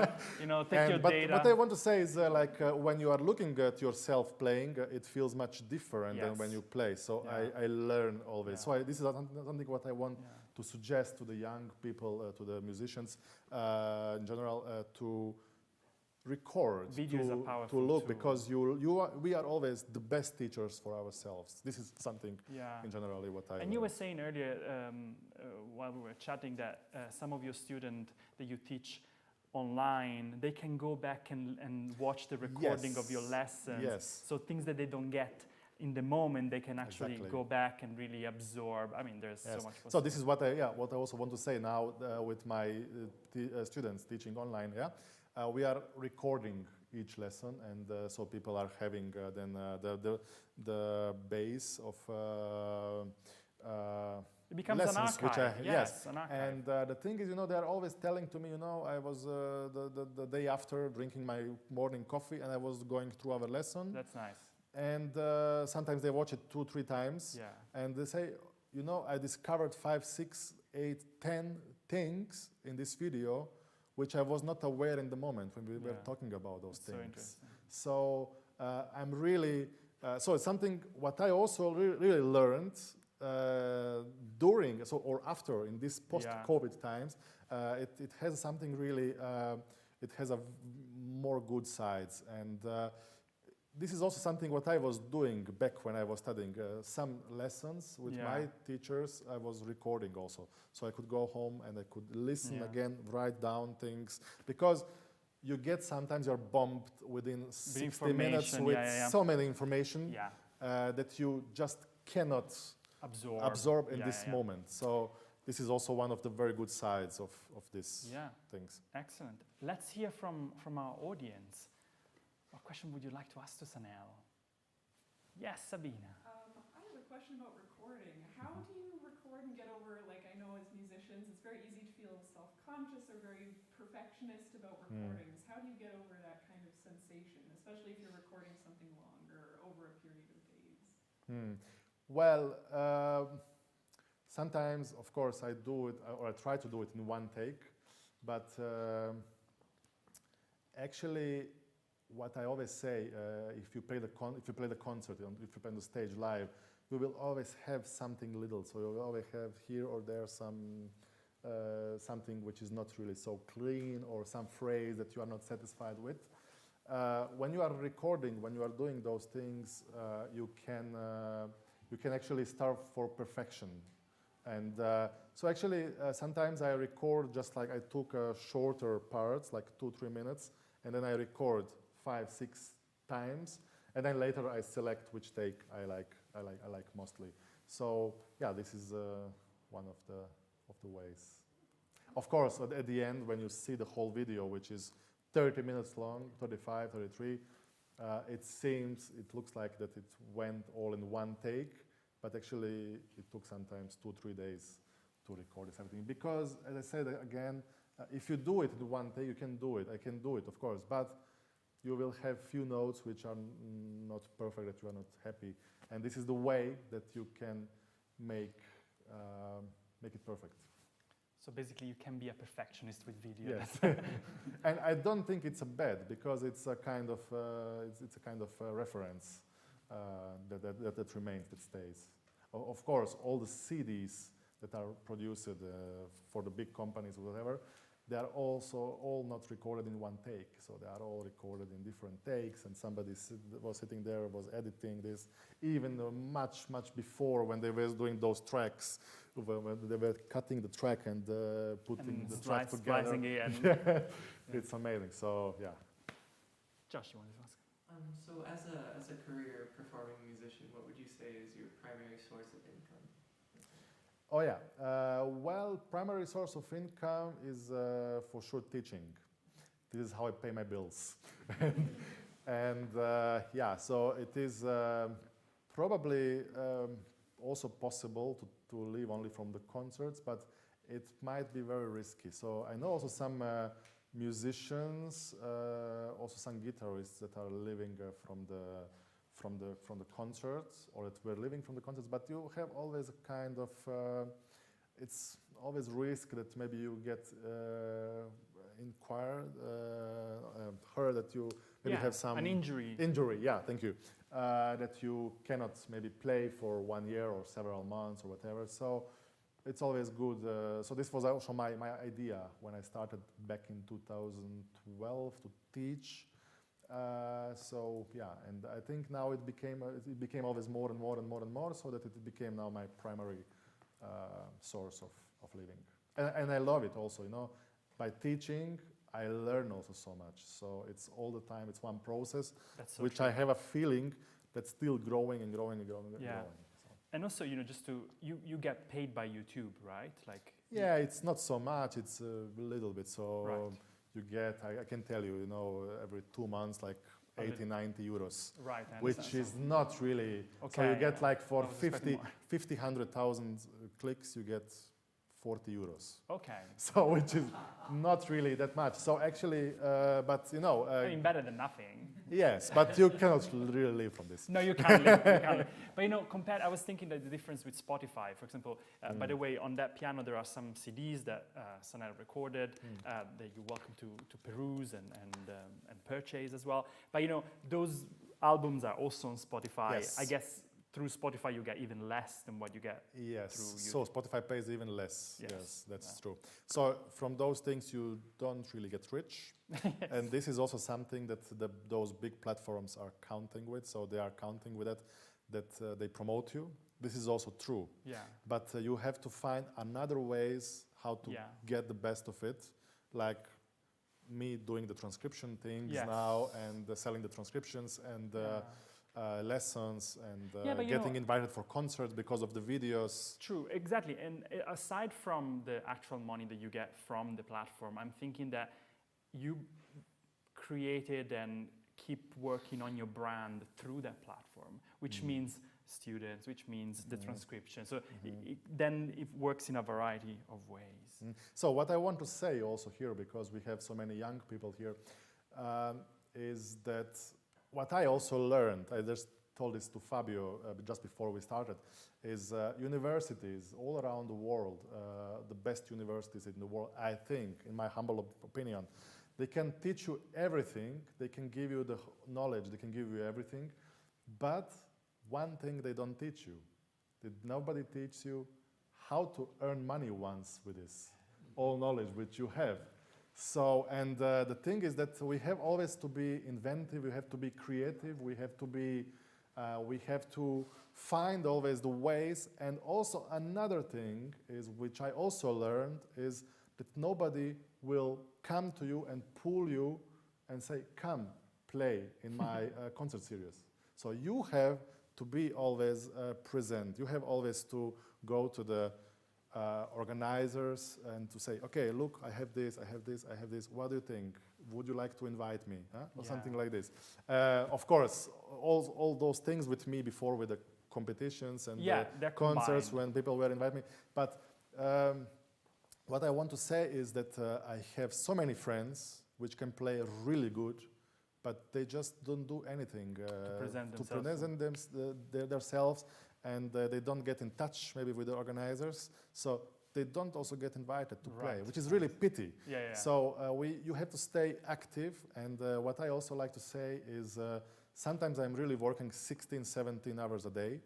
take your data. What I want to say is when you are looking at yourself playing, it feels much different than when you play. So I learn always. So this is something what I want to suggest to the young people, to the musicians in general, to record, to look, because we are always the best teachers for ourselves. This is something in generally what I. And you were saying earlier while we were chatting that some of your students that you teach online, they can go back and watch the recording of your lessons. Yes. So things that they don't get in the moment, they can actually go back and really absorb. I mean, there's so much. So this is what I also want to say now with my students teaching online. We are recording each lesson, and so people are having then the base of it becomes lessons, an archive. which an archive. And the thing is, they are always telling to me, I was the day after drinking my morning coffee, and I was going through our lesson. That's nice. And sometimes they watch it 2, 3 times, and they say, I discovered 5, 6, 8, 10 things in this video which I was not aware in the moment when we were talking about those things. So I'm really, so it's something what I also really learned during, or after, in this post-COVID times. It has something really, it has a more good sides. And this is also something what I was doing back when I was studying. Some lessons with my teachers, I was recording also. So I could go home and I could listen again, write down things. Because you get sometimes you're bombed within 60 minutes with so many information that you just cannot absorb in this moment. So this is also one of the very good sides of these things. Excellent. Let's hear from our audience. What question would you like to ask to Sanel? Yes, Sabina. I have a question about recording. How do you record and get over, like I know as musicians, it's very easy to feel self-conscious or very perfectionist about recordings. How do you get over that kind of sensation, especially if you're recording something longer over a period of days? Well, sometimes, of course, I do it, or I try to do it in one take, but actually, what I always say, if you play the concert, and if you play on the stage live, you will always have something little. So you will always have here or there something which is not really so clean, or some phrase that you are not satisfied with. When you are recording, when you are doing those things, you can actually starve for perfection. And so actually, sometimes I record just like I took shorter parts, like 2-3 minutes, and then I record 5-6 times, and then later I select which take I like mostly. So yeah, this is one of the ways. Of course, at the end, when you see the whole video, which is 30 minutes long, 35, 33, it looks like that it went all in one take, but actually it took sometimes 2-3 days to record everything. Because, as I said again, if you do it in one take, you can do it. I can do it, of course, but you will have few notes which are not perfect, that you are not happy. And this is the way that you can make it perfect. So basically, you can be a perfectionist with video. Yes, and I don't think it's a bad, because it's a kind of reference that remains, that stays. Of course, all the CDs that are produced for the big companies or whatever, they are also all not recorded in one take. So they are all recorded in different takes, and somebody was sitting there, was editing this, even much before, when they were doing those tracks, when they were cutting the track and putting the track together. It and yeah. It's amazing. So yeah. Josh, you wanted to ask? So as a career performing musician, what would you say is your primary source of income? Oh yeah, well, primary source of income is for sure teaching. This is how I pay my bills. And yeah, so it is probably also possible to live only from the concerts, but it might be very risky. So I know also some musicians, also some guitarists that are living from the concerts, or that were living from the concerts, but you have always a kind of, it's always risk that maybe you get heard that you maybe have some an injury. Injury, yeah, thank you. That you cannot maybe play for 1 year or several months or whatever. So it's always good. So this was also my idea when I started back in 2012 to teach. So yeah, and I think now it became always more and more and more and more, so that it became now my primary source of living. And I love it also, you know. By teaching, I learn also so much. So it's all the time, it's one process, So which true. I have a feeling that's still growing and growing and growing and growing. So. And also, you know, you get paid by YouTube, right? Like. Yeah, it's not so much, it's a little bit. So Right. you get, I can tell you, you know, every 2 months, like 80, 90 euros. Right. I Which understand. is not really, Okay, so you get yeah. like for I was expecting 100,000 clicks, you get 40 euros. Okay. So which is not really that much. So actually, but you know. I mean, better than nothing. Yes, but you cannot really live from this. No, you can't live. You can't live. But you know, I was thinking that the difference with Spotify, for example, by the way, on that piano there are some CDs that Sanel recorded that you're welcome to peruse and purchase as well. But you know, those albums are also on Spotify. Yes. I guess through Spotify you get even less than what you get. Yes, through so Spotify pays even less. Yes. Yes, that's true. So from those things you don't really get rich. Yes. And this is also something that those big platforms are counting with. So they are counting with that they promote you. This is also true. Yeah. But you have to find another ways how to get the best of it. Like me doing the transcription things now, and selling the transcriptions, and lessons, and getting invited for concerts because of the videos. True, exactly. And aside from the actual money that you get from the platform, I'm thinking that you created and keep working on your brand through that platform, which means students, which means the transcription. So then it works in a variety of ways. So what I want to say also here, because we have so many young people here, is that what I also learned, I just told this to Fabio just before we started, is universities all around the world, the best universities in the world, I think, in my humble opinion, they can teach you everything, they can give you the knowledge, they can give you everything, but one thing they don't teach you, that nobody teaches you how to earn money once with this, all knowledge which you have. So, and the thing is that we have always to be inventive, we have to be creative, we have to find always the ways. And also another thing is, which I also learned, is that nobody will come to you and pull you and say, come play in my concert series. So you have to be always present. You have always to go to the organizers and to say, okay, look, I have this, I have this, I have this. What do you think? Would you like to invite me? Huh? Or something like this. Of course, all those things with me before, with the competitions and the concerts when people were inviting me. But what I want to say is that I have so many friends which can play really good, but they just don't do anything to present themselves, and they don't get in touch maybe with the organizers, so they don't also get invited to play, which is really pity. So you have to stay active, and what I also like to say is sometimes I'm really working 16, 17 hours a day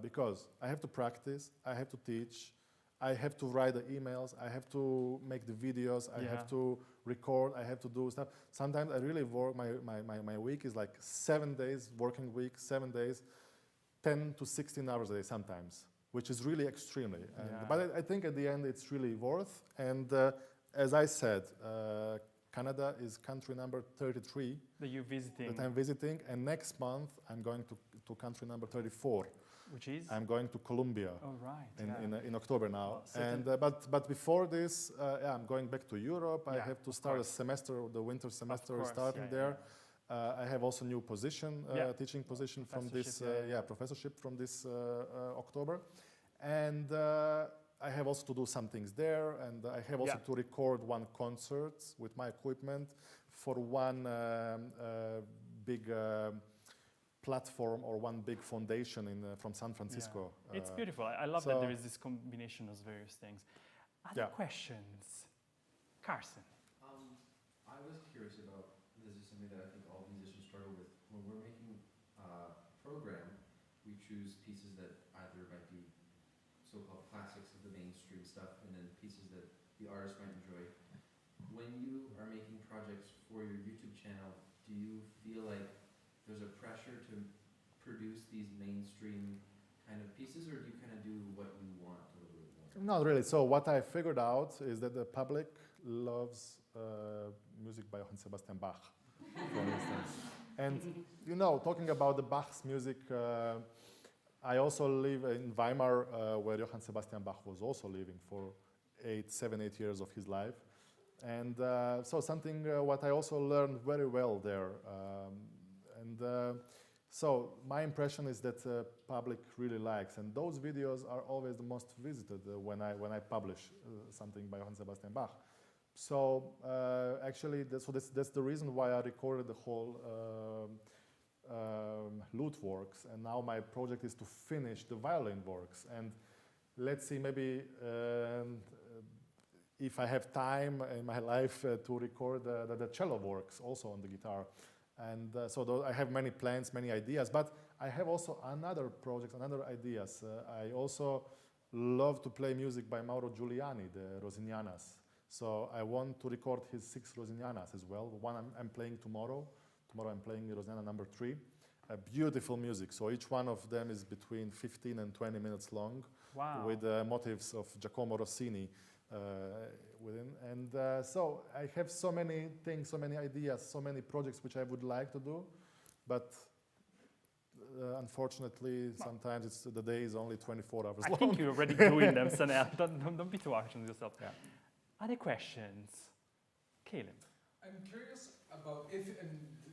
because I have to practice, I have to teach, I have to write the emails, I have to make the videos, I have to record, I have to do stuff. Sometimes I really work, my week is like 7 days, working week, 7 days, 10 to 16 hours a day sometimes, which is really extremely. But I think at the end it's really worth. And as I said, Canada is country number 33. That you're visiting. That I'm visiting, and next month I'm going to country number 34. Which is? I'm going to Colombia. Oh, right. In October now. So and but before this, I'm going back to Europe. I have to start a semester, the winter semester starting there. I have also new position, teaching position from this, professorship from this October. And I have also to do some things there, and I have also to record one concert with my equipment for one big platform or one big foundation from San Francisco. It's beautiful. I love that there is this combination of various things. Other questions? Carson. I was curious about, this is something that I think all musicians struggle with. When we're making a program, we choose pieces that either might be so-called classics of the mainstream stuff, and then pieces that the artist might enjoy. When you are making projects for your YouTube channel, do you feel like there's a pressure to produce these mainstream kind of pieces, or do you kind of do what you want a little bit more? Not really. So what I figured out is that the public loves music by Johann Sebastian Bach, for instance. And you know, talking about the Bach's music, I also live in Weimar, where Johann Sebastian Bach was also living for 7, 8 years of his life. And so something what I also learned very well there. So my impression is that public really likes, and those videos are always the most visited when I publish something by Johann Sebastian Bach. So actually, that's the reason why I recorded the whole lute works, and now my project is to finish the violin works. And let's see, maybe if I have time in my life to record the cello works also on the guitar. And so I have many plans, many ideas, but I have also another project, another ideas. I also love to play music by Mauro Giuliani, the Rosignana's. So I want to record his 6 Rosignana's as well. One I'm playing tomorrow. Tomorrow I'm playing Rosignana number 3. Beautiful music. So each one of them is between 15 and 20 minutes long. Wow. With motifs of Giacomo Rossini within. And so I have so many things, so many ideas, so many projects which I would like to do, but unfortunately, sometimes the day is only 24 hours long. I think you're already doing them, Sanel. Don't be too harsh on yourself. Yeah. Other questions? Caleb. I'm curious about if, and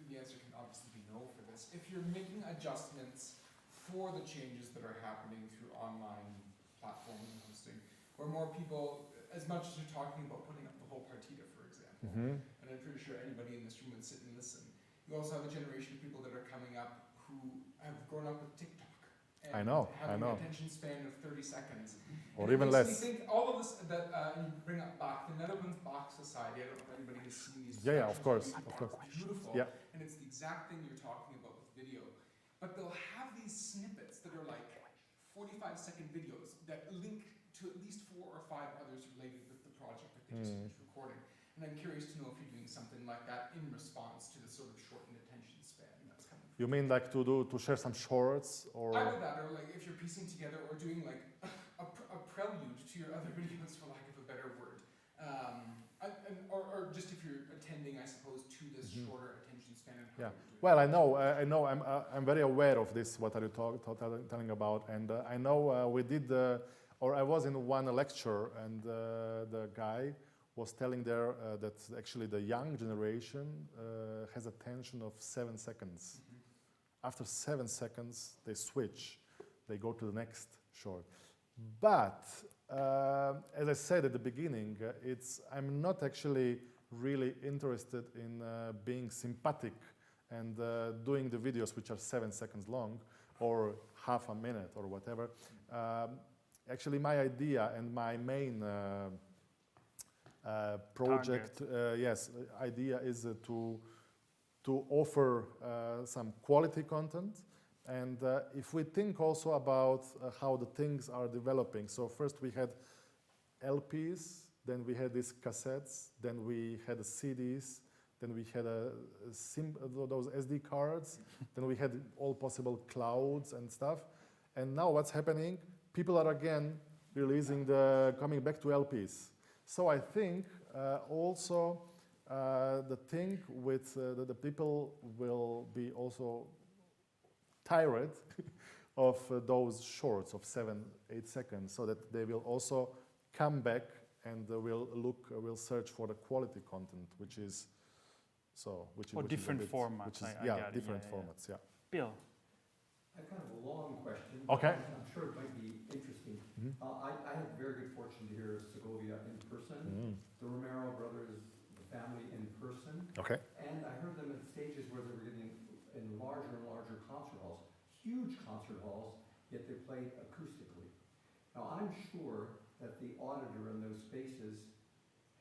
the answer can obviously be no for this. If you're making adjustments for the changes that are happening through online platforms and hosting, where more people, as much as you're talking about putting up the whole partita, for example, and I'm pretty sure anybody in this room would sit and listen. You also have a generation of people that are coming up who have grown up with TikTok. And having an attention span of 30 seconds. Or and even less. You think all of this, that you bring up Bach, the Netherlands Bach Society, I don't know if anybody has seen these. Yeah, of course. It's beautiful. Yeah. And it's the exact thing you're talking about with video. But they'll have these snippets that are like 45-second videos that link to at least 4 or 5 others related with the project that they just finished recording. And I'm curious to know if you're doing something like that in response to the sort of shortened attention span that's coming. You mean like to share some shorts or? Either that, or like if you're piecing together or doing like a prelude to your other videos, for lack of a better word, or just if you're attending, I suppose, to this shorter attention span. And how you're doing Well, I know. I'm very aware of this. What are you telling about? And I know we did, or I was in one lecture, and the guy was telling there that actually the young generation has attention of 7 seconds. After 7 seconds, they switch. They go to the next short. But as I said at the beginning, I'm not actually really interested in being sympathetic and doing the videos which are 7 seconds long or half a minute or whatever. Actually, my idea and my main project, idea is to offer some quality content. And if we think also about how the things are developing, so first we had LPs, then we had these cassettes, then we had CDs, then we had those SD cards, then we had all possible clouds and stuff. And now what's happening? People are again coming back to LPs. So I think also the thing with the people will be also tired of those shorts of 7-8 seconds, so that they will also come back and will search for the quality content, which is different formats. Different formats. Yeah. Bill. I have kind of a long question. Okay. I'm sure it might be interesting. I had the very good fortune to hear Segovia in person, the Romero brothers, the family in person. Okay. And I heard them at stages where they were getting in larger and larger concert halls, huge concert halls, yet they played acoustically. Now I'm sure that the auditor in those spaces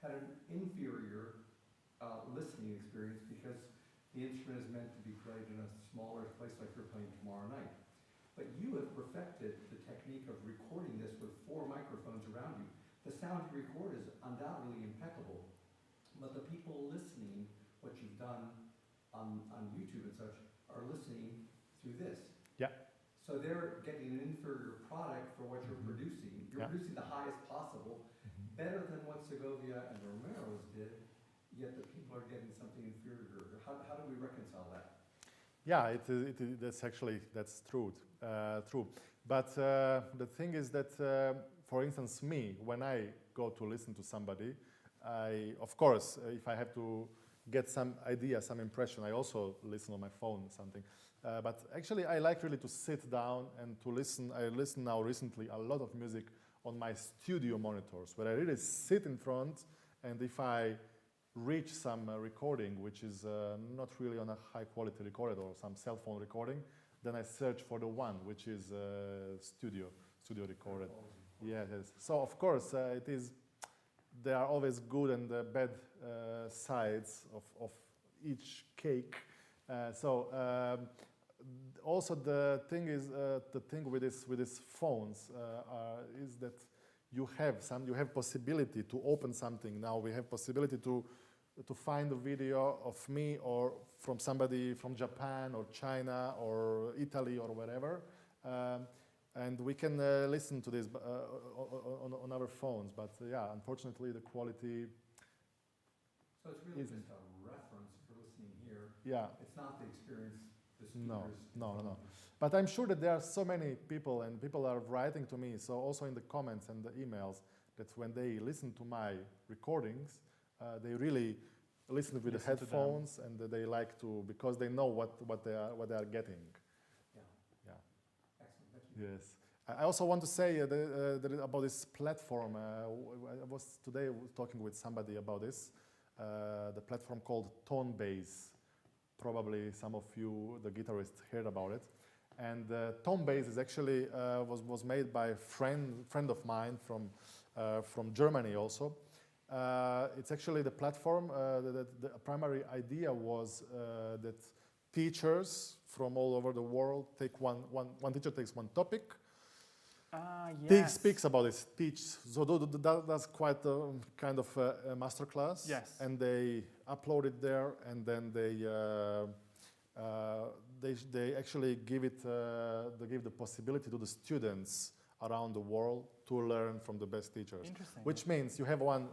had an inferior listening experience because the instrument is meant to be played in a smaller place like you're playing tomorrow night. But you have perfected the technique of recording this with 4 microphones around you. The sound you record is undoubtedly impeccable, but the people listening, what you've done on YouTube and such, are listening through this. Yeah. So they're getting an inferior product for what you're producing. You're producing the highest possible, better than what Segovia and Romero's did, yet the people are getting something inferior. How do we reconcile that? Yeah, that's true. True. But the thing is that, for instance, me, when I go to listen to somebody, of course, if I have to get some idea, some impression, I also listen on my phone or something. But actually, I like really to sit down and to listen. I listen now recently a lot of music on my studio monitors, where I really sit in front, and if I reach some recording, which is not really on a high quality recorder or some cell phone recording, then I search for the one which is studio recorded. Yeah, it is. So of course there are always good and bad sides of each cake. Also the thing is with these phones is that you have possibility to open something. Now we have possibility to find a video of me or from somebody from Japan or China or Italy or wherever, and we can listen to this on our phones. But yeah, unfortunately, the quality. So it's really just a reference for listening here. Yeah. It's not the experience the speakers. No. But I'm sure that there are so many people, and people are writing to me, so also in the comments and the emails, that when they listen to my recordings, they really listen with the Listen to them. headphones, and they like to, because they know what they are getting. Yeah. Yeah. Excellent, thank you. Yes. I also want to say about this platform. I was today talking with somebody about this, the platform called Tonebase. Probably some of you, the guitarists, heard about it. And Tonebase is actually was made by a friend of mine from Germany also. It's actually the platform. The primary idea was that teachers from all over the world take one teacher takes one topic. Yes. Speaks about it, teach. So that's quite a kind of a masterclass. Yes. And they upload it there, and then they actually give it they give the possibility to the students around the world to learn from the best teachers. Interesting. Which means you have one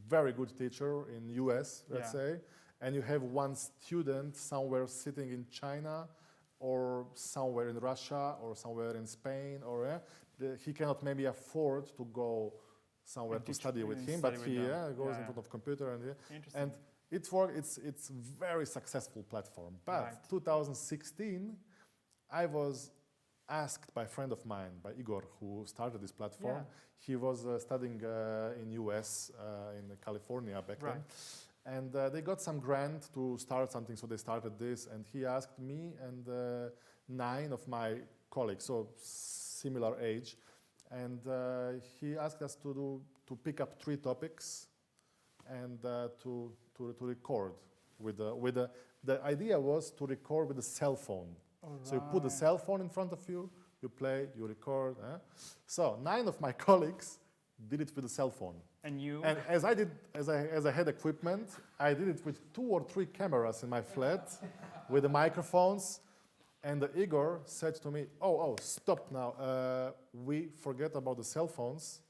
very good teacher in US, let's say, and you have one student somewhere sitting in China or somewhere in Russia or somewhere in Spain, or he cannot maybe afford to go somewhere to study with him, but he goes in front of computer and it's very successful platform. But 2016, I was asked by a friend of mine, by Igor, who started this platform. He was studying in US, in California back then. And they got some grant to start something, so they started this. And he asked me and 9 of my colleagues, so similar age, and he asked us to pick up 3 topics and to record with the idea was to record with a cell phone. So you put the cell phone in front of you, you play, you record. So 9 of my colleagues did it with a cell phone. And you? And as I had equipment, I did it with 2 or 3 cameras in my flat with the microphones. And Igor said to me, oh, stop now. We forget about the cell phones.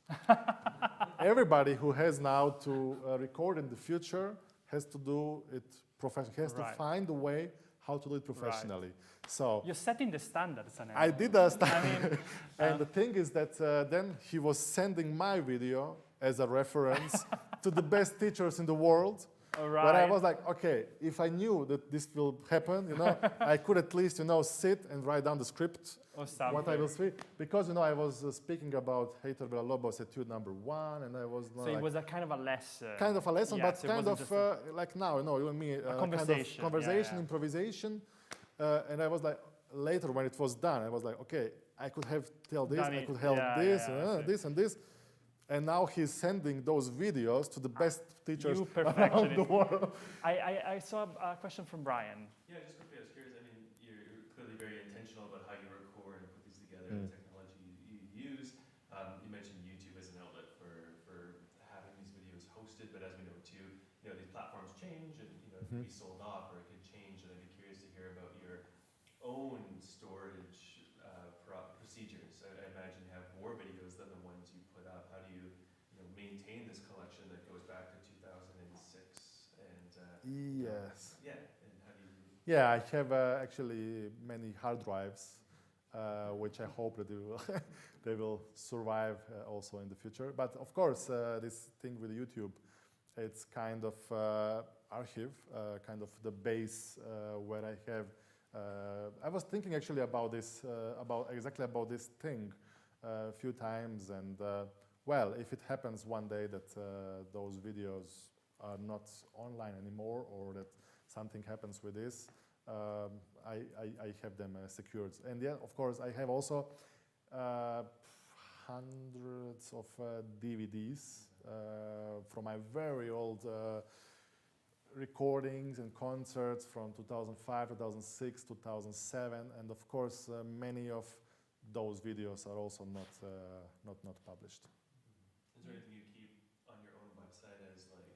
Everybody who has now to record in the future has to do it professionally. He has to find a way how to do it professionally. So you're setting the standards. I did the standard. And the thing is that then he was sending my video as a reference to the best teachers in the world. But I was like, okay, if I knew that this will happen, I could at least, sit and write down the script, what I will speak. Because, I was speaking about Heitor Villalobos Etude number 1, and I was so it was a kind of a lesson. Kind of a lesson, but kind of like now, you and me, a conversation, kind of conversation, improvisation. And I was like, later when it was done, I was like, okay, I could have tell this, I could help this, this and this. And now he's sending those videos to the best teachers around the world. I saw a question from Brian. Yeah, just quickly, I was curious. I mean, you're clearly very intentional about how you record and put these together, the technology you use. You mentioned YouTube as an outlet for having these videos hosted, but as we know too, these platforms change and it can be sold off or it could change. And I'd be curious to hear about your own storage procedures. I imagine you have more videos than the ones you put up. How do you maintain this collection that goes back to 2006? And yes. Yeah, and how do you? Yeah, I have actually many hard drives, which I hope that they will survive also in the future. But of course, this thing with YouTube, it's kind of archive, kind of the base where I have. I was thinking actually about this, exactly about this thing a few times, and well, if it happens one day that those videos are not online anymore, or that something happens with this, I have them secured. And yeah, of course, I have also hundreds of DVDs from my very old recordings and concerts from 2005, 2006, 2007, and of course many of those videos are also not published. Is there anything you keep on your own website as like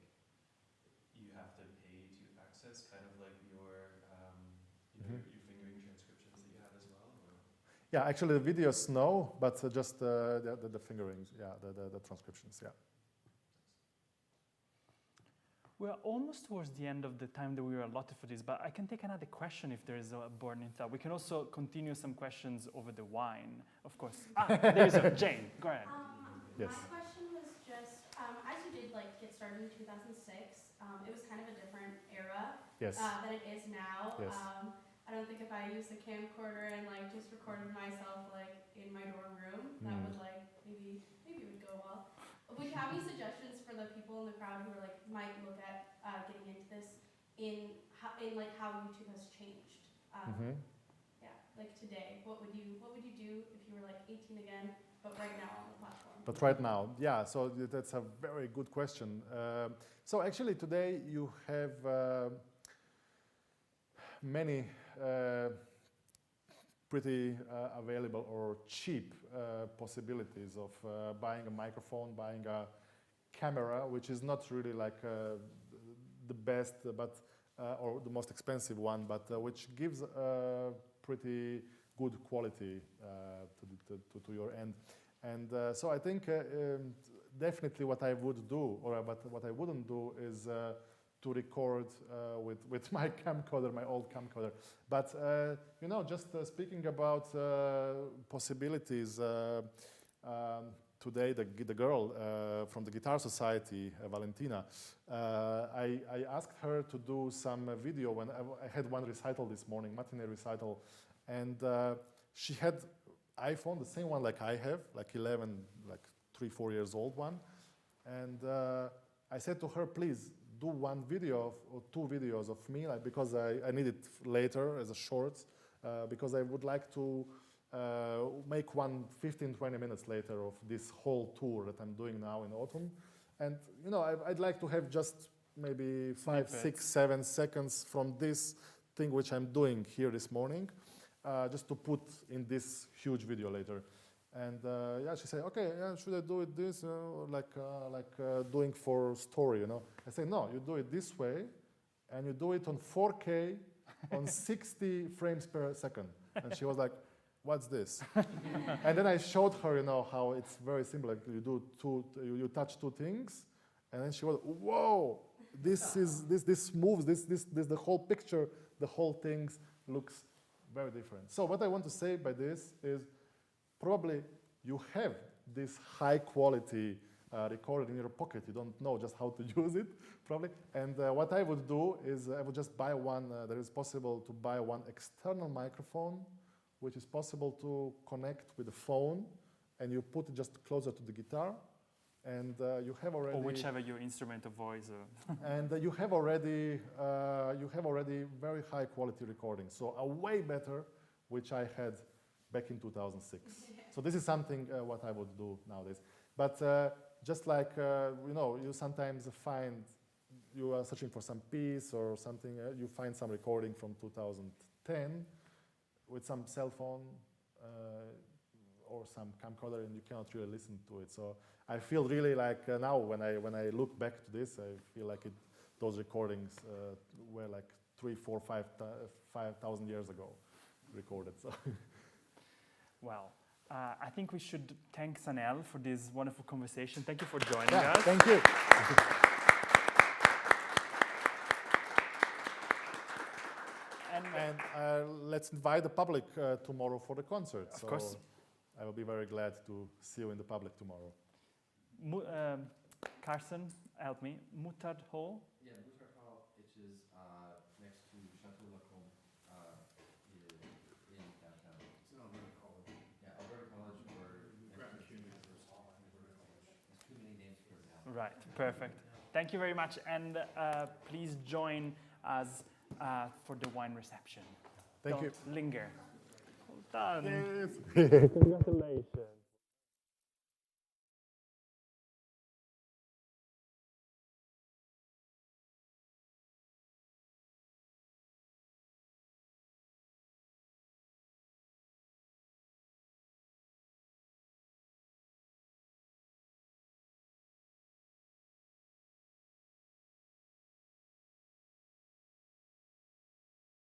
you have to pay to access, kind of like your your fingering transcriptions that you have as well? Or? Yeah, actually the videos no, but just the fingerings, the transcriptions, yeah. We're almost towards the end of the time that we were allotted for this, but I can take another question if there is a burning thought. We can also continue some questions over the wine, of course. There's a Jane, go ahead. Yes. My question was just, as you did get started in 2006, it was kind of a different Yes. than it is now. Yes. I don't think if I used a camcorder and like just recorded myself like in my dorm room, that would like maybe it would go well. Would you have any suggestions for the people in the crowd who are like might look at getting into this in like how YouTube has changed? Yeah, like today, what would you do if you were like 18 again, but right now on the platform? But right now, yeah, so that's a very good question. So actually today you have many pretty available or cheap possibilities of buying a microphone, buying a camera, which is not really like the best, but or the most expensive one, but which gives pretty good quality to your end. And so I think definitely what I would do, or what I wouldn't do, is to record with my camcorder, my old camcorder. But you know, just speaking about possibilities, today the girl from the Guitar Society, Valentina, I asked her to do some video when I had one recital this morning, matinee recital, and she had iPhone, the same one like I have, like 11, like 3-4 years old one, and I said to her, please do one video or 2 videos of me, like, because I need it later as a short, because I would like to make one 15-20 minutes later of this whole tour that I'm doing now in autumn. And you know, I'd like to have just maybe 5, 6, 7 seconds from this thing which I'm doing here this morning, just to put in this huge video later. And yeah, she said, okay, yeah, should I do it this, like doing for story, you know? I say, no, you do it this way, and you do it on 4K, on 60 frames per second. And she was like, what's this? And then I showed her, you know, how it's very simple. Like you do you touch 2 things, and then she was, whoa, this moves, this the whole picture, the whole thing looks very different. So what I want to say by this is, probably you have this high quality recorder in your pocket. You don't know just how to use it, probably. And what I would do is I would just buy one. There is possible to buy one external microphone, which is possible to connect with the phone, and you put it just closer to the guitar, and you have already. Or whichever your instrument of voice. And you have already very high quality recording. So a way better, which I had back in 2006. So this is something what I would do nowadays. But just like, you know, you sometimes find, you are searching for some piece or something, you find some recording from 2010 with some cell phone or some camcorder, and you cannot really listen to it. So I feel really like now when I look back to this, I feel like those recordings were like 3, 4, 5,000 years ago recorded. So. Well, I think we should thank Sanel for this wonderful conversation. Thank you for joining us. Thank you. And let's invite the public tomorrow for the concert. Of course. I will be very glad to see you in the public tomorrow. Carson, help me. Muttard Hall? Yeah, Muttard Hall, which is next to Chateau Lacombe in downtown. It's in Alberta College. Yeah, Alberta College or Alberta College. There's too many names for it now. Right, perfect. Thank you very much, and please join us for the wine reception. Thank you. Don't linger. Well done. Yes. Congratulations.